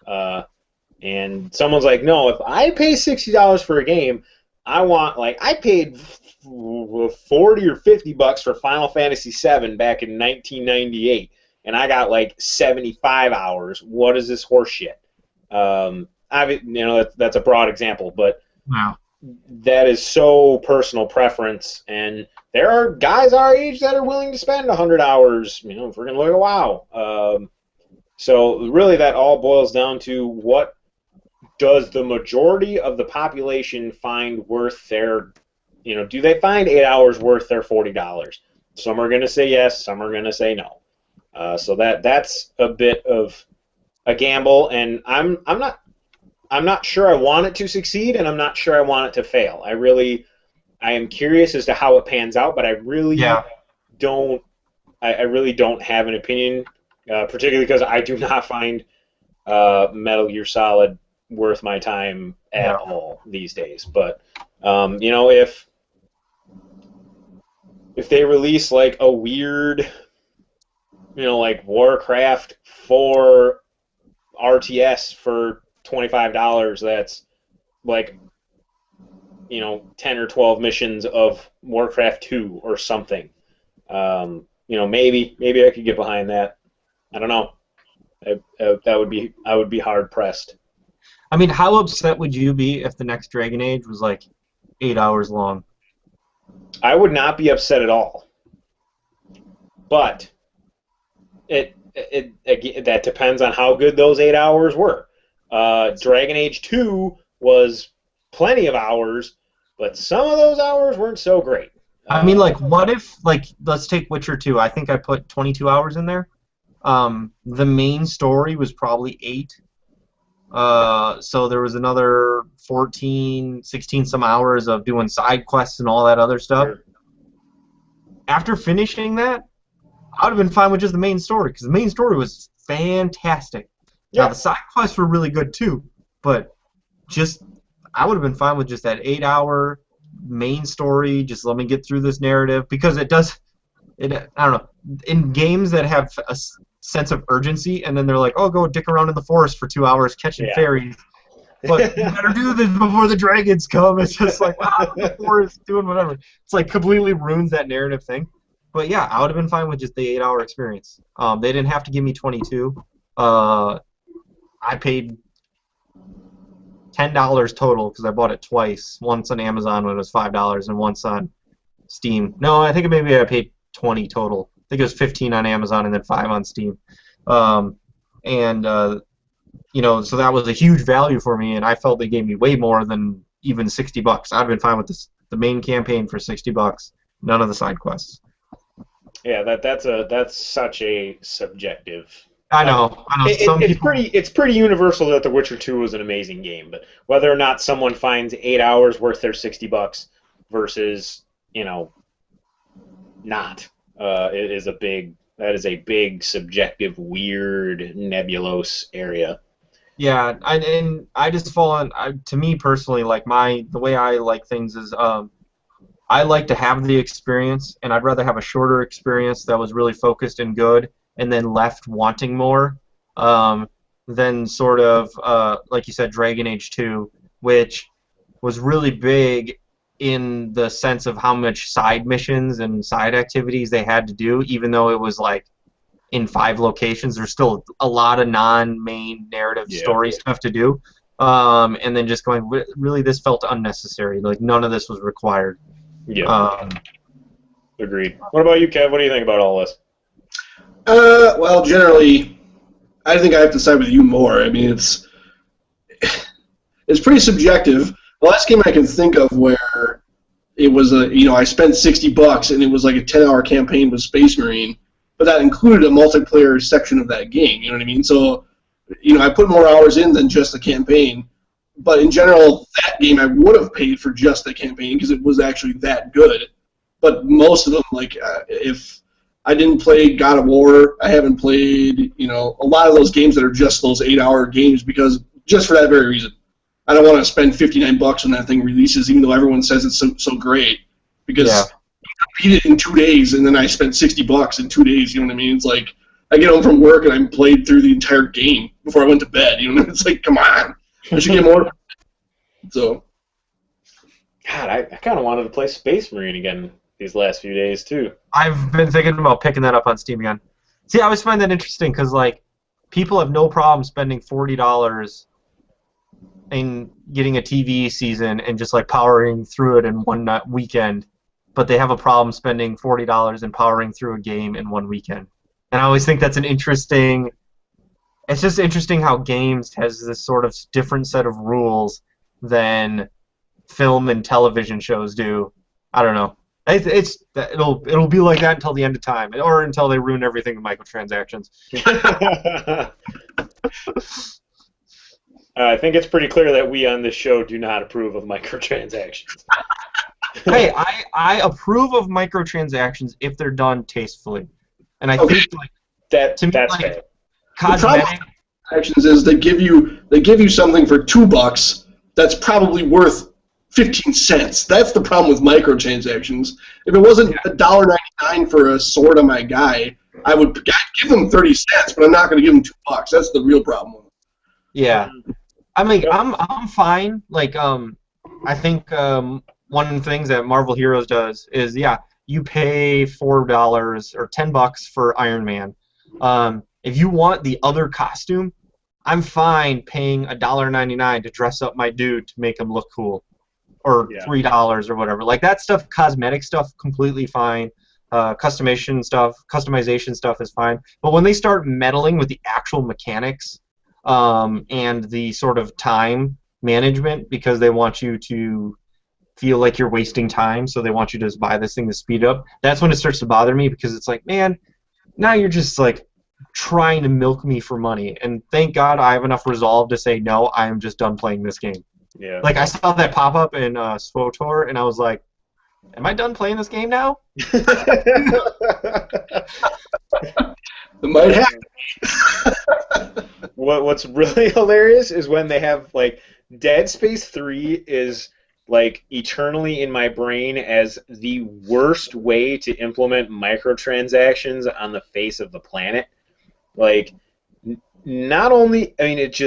And someone's like, no, if I pay $60 for a game, I want, like, I paid $40 or $50 for Final Fantasy VII back in 1998, and I got like 75 hours. What is this horse shit? That's a broad example, but that is so personal preference, and there are guys our age that are willing to spend 100 hours, you know, if we're gonna look at WoW. So really, that all boils down to what does the majority of the population find worth their, you know, do they find 8 hours worth their $40? Some are going to say yes, some are going to say no. So that's a bit of a gamble, and I'm not sure I want it to succeed, and I'm not sure I want it to fail. I am curious as to how it pans out, but I really don't. I really don't have an opinion, particularly because I do not find Metal Gear Solid worth my time at all these days. But you know, if they release like a weird, you know, like Warcraft 4 RTS for $25, that's like, you know, 10 or 12 missions of Warcraft 2 or something. You know, maybe I could get behind that. I don't know. I would be hard pressed. I mean, how upset would you be if the next Dragon Age was like 8 hours long? I would not be upset at all. But that depends on how good those 8 hours were. Dragon Age 2 was plenty of hours, but some of those hours weren't so great. I mean, like, what if, like, let's take Witcher 2. I think I put 22 hours in there. The main story was probably 8. So there was another 14, 16 some hours of doing side quests and all that other stuff. Sure. After finishing that, I would have been fine with just the main story, because the main story was fantastic. Yeah. Now, the side quests were really good too, but I would have been fine with just that 8-hour main story. Just let me get through this narrative, because I don't know, in games that have a sense of urgency, and then they're like, oh, go dick around in the forest for 2 hours catching fairies, but you better do this before the dragons come. It's just like, wow, the forest doing whatever. It's like completely ruins that narrative thing. But yeah, I would have been fine with just the 8-hour experience. They didn't have to give me 22. I paid $10 total because I bought it twice. Once on Amazon when it was $5 and once on Steam. No, I think maybe I paid 20 total. I think it was 15 on Amazon and then 5 on Steam. You know, so that was a huge value for me, and I felt they gave me way more than even $60. I'd have been fine with the main campaign for $60. None of the side quests. Yeah, that's such a subjective. I know. It's pretty universal that The Witcher 2 was an amazing game, but whether or not someone finds 8 hours worth their $60 versus, you know, not, that is a big subjective, weird, nebulous area. Yeah, and I just fall on, to me personally, like the way I like things is I like to have the experience, and I'd rather have a shorter experience that was really focused and good, and then left wanting more, than sort of, like you said, Dragon Age 2, which was really big in the sense of how much side missions and side activities they had to do, even though it was like in 5 locations. There's still a lot of non-main narrative story stuff to do, and then just going, really, this felt unnecessary. Like, none of this was required. Yeah. Agreed. What about you, Kev? What do you think about all this? Well, generally, I think I have to side with you more. I mean, it's pretty subjective. The last game I can think of where it was I spent $60 and it was like a 10-hour campaign with Space Marine, but that included a multiplayer section of that game. You know what I mean? So, I put more hours in than just the campaign. But in general, that game I would have paid for just the campaign because it was actually that good. But most of them, like, if I didn't play God of War, I haven't played, a lot of those games that are just those 8-hour games because just for that very reason. I don't want to spend $59 when that thing releases, even though everyone says it's so great. Because I beat it in 2 days, and then I spent $60 in 2 days. You know what I mean? It's like I get home from work and I played through the entire game before I went to bed. It's like, come on, I should get more. So, God, I kind of wanted to play Space Marine again these last few days too. I've been thinking about picking that up on Steam again. See, I always find that interesting because, like, people have no problem spending $40 and getting a TV season and just, like, powering through it in one weekend, but they have a problem spending $40 and powering through a game in one weekend. And I always think that's an interesting... It's just interesting how games has this sort of different set of rules than film and television shows do. I don't know. It'll be like that until the end of time, or until they ruin everything with microtransactions. I think it's pretty clear that we on this show do not approve of microtransactions. Hey, I approve of microtransactions if they're done tastefully, and I think like that's fair. Cosmetic actions is they give you something for $2 that's probably worth 15 cents. That's the problem with microtransactions. If it wasn't $1.99 for a sword on my guy, I'd give them 30 cents, but I'm not going to give them $2. That's the real problem. Yeah, I mean, I'm fine. Like, I think one of the things that Marvel Heroes does is, you pay $4 or $10 for Iron Man. If you want the other costume, I'm fine paying $1.99 to dress up my dude to make him look cool, or $3 or whatever. Like, that stuff, cosmetic stuff, completely fine. Customization stuff is fine. But when they start meddling with the actual mechanics and the sort of time management because they want you to feel like you're wasting time, so they want you to just buy this thing to speed up. That's when it starts to bother me because it's like, man, now you're just like trying to milk me for money. And thank God I have enough resolve to say no, I am just done playing this game. Yeah. Like I saw that pop up in SWTOR, and I was like, am I done playing this game now? It might happen. What's really hilarious is when they have like Dead Space 3 is like eternally in my brain as the worst way to implement microtransactions on the face of the planet. Like, not only, I mean, it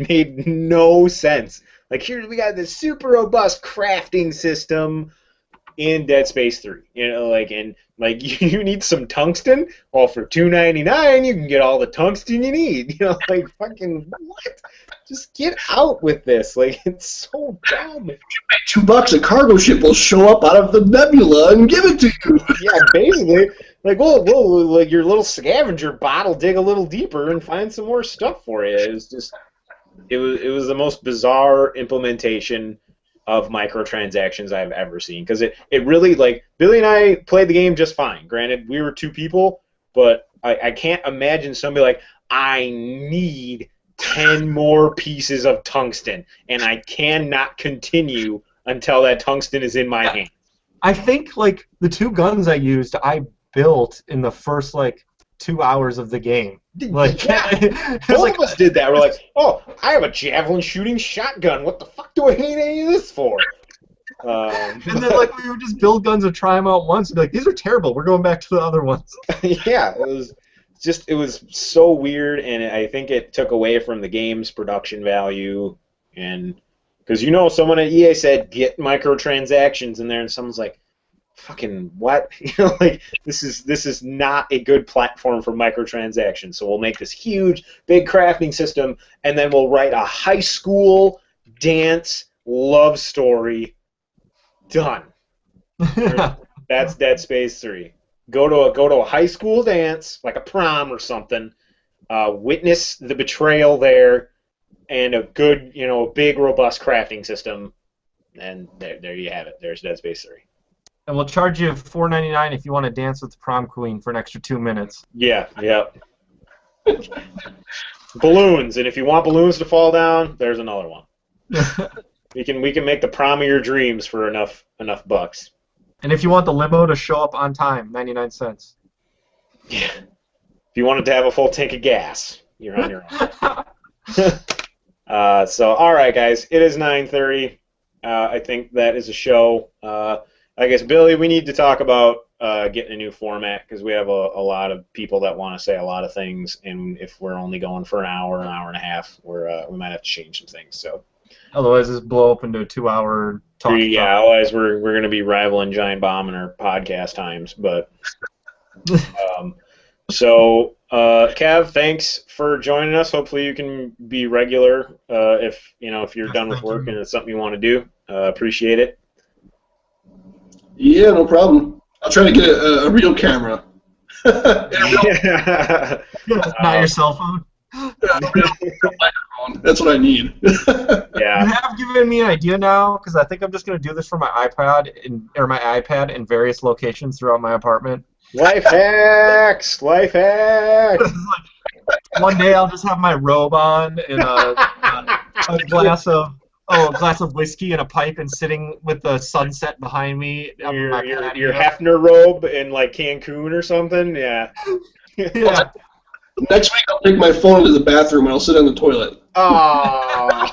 made no sense. Like, here we got this super robust crafting system in Dead Space 3, you know, like, and like you need some tungsten. Well, for $2.99, you can get all the tungsten you need. You know, like fucking what? Just get out with this. Like, it's so dumb. You pay $2, a cargo ship will show up out of the nebula and give it to you. Yeah, basically. Like, well, like your little scavenger bot will dig a little deeper and find some more stuff for you. It was just, it was the most bizarre implementation of microtransactions I've ever seen, because it really, like, Billy and I played the game just fine. Granted, we were 2 people, but I can't imagine somebody like, I need 10 more pieces of tungsten, and I cannot continue until that tungsten is in my hand. I think, like, the 2 guns I used, I built in the first, like, 2 hours of the game. Like, yeah. Both of us did that. We're like, oh, I have a javelin shooting shotgun. What the fuck do I need any of this for? And then, like, we would just build guns and try them out once and be like, these are terrible. We're going back to the other ones. Yeah, it was so weird, and I think it took away from the game's production value. And because, you know, someone at EA said, get microtransactions in there, and someone's like, fucking what? You know, like, this is not a good platform for microtransactions. So we'll make this huge, big crafting system, and then we'll write a high school dance love story. Done. That's Dead Space 3. Go to a high school dance, like a prom or something. Witness the betrayal there, and a good, you know, big robust crafting system, and there you have it. There's Dead Space 3. And we'll charge you $4.99 if you want to dance with the prom queen for an extra 2 minutes. Yeah, yeah. Balloons, and if you want balloons to fall down, there's another one. we can make the prom of your dreams for enough bucks. And if you want the limo to show up on time, 99 cents. Yeah. If you wanted to have a full tank of gas, you're on your own. So, all right, guys, it is 9:30. I think that is a show. I guess, Billy, we need to talk about getting a new format, because we have a lot of people that want to say a lot of things, and if we're only going for an hour and a half, we might have to change some things. So, otherwise, this blow up into a 2-hour talk. Yeah, otherwise we're going to be rivaling Giant Bomb in our podcast times. But so, Kev, thanks for joining us. Hopefully, you can be regular if you're done with work and it's something you want to do. Appreciate it. Yeah, no problem. I'll try to get a real camera. Not your cell phone? That's what I need. Yeah. You have given me an idea now, because I think I'm just going to do this for my iPad in various locations throughout my apartment. Life hacks! Life hacks! One day I'll just have my robe on and a glass of whiskey and a pipe, and sitting with the sunset behind me. Your Hefner robe in like Cancun or something. Yeah. Yeah. Next week I'll take my phone into the bathroom and I'll sit on the toilet. Oh.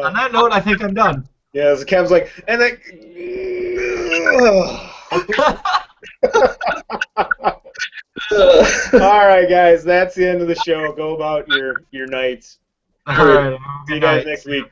On that note, I think I'm done. Yeah, so Kev's like, and like. All right, guys, that's the end of the show. Go about your nights. All right. See you guys next week.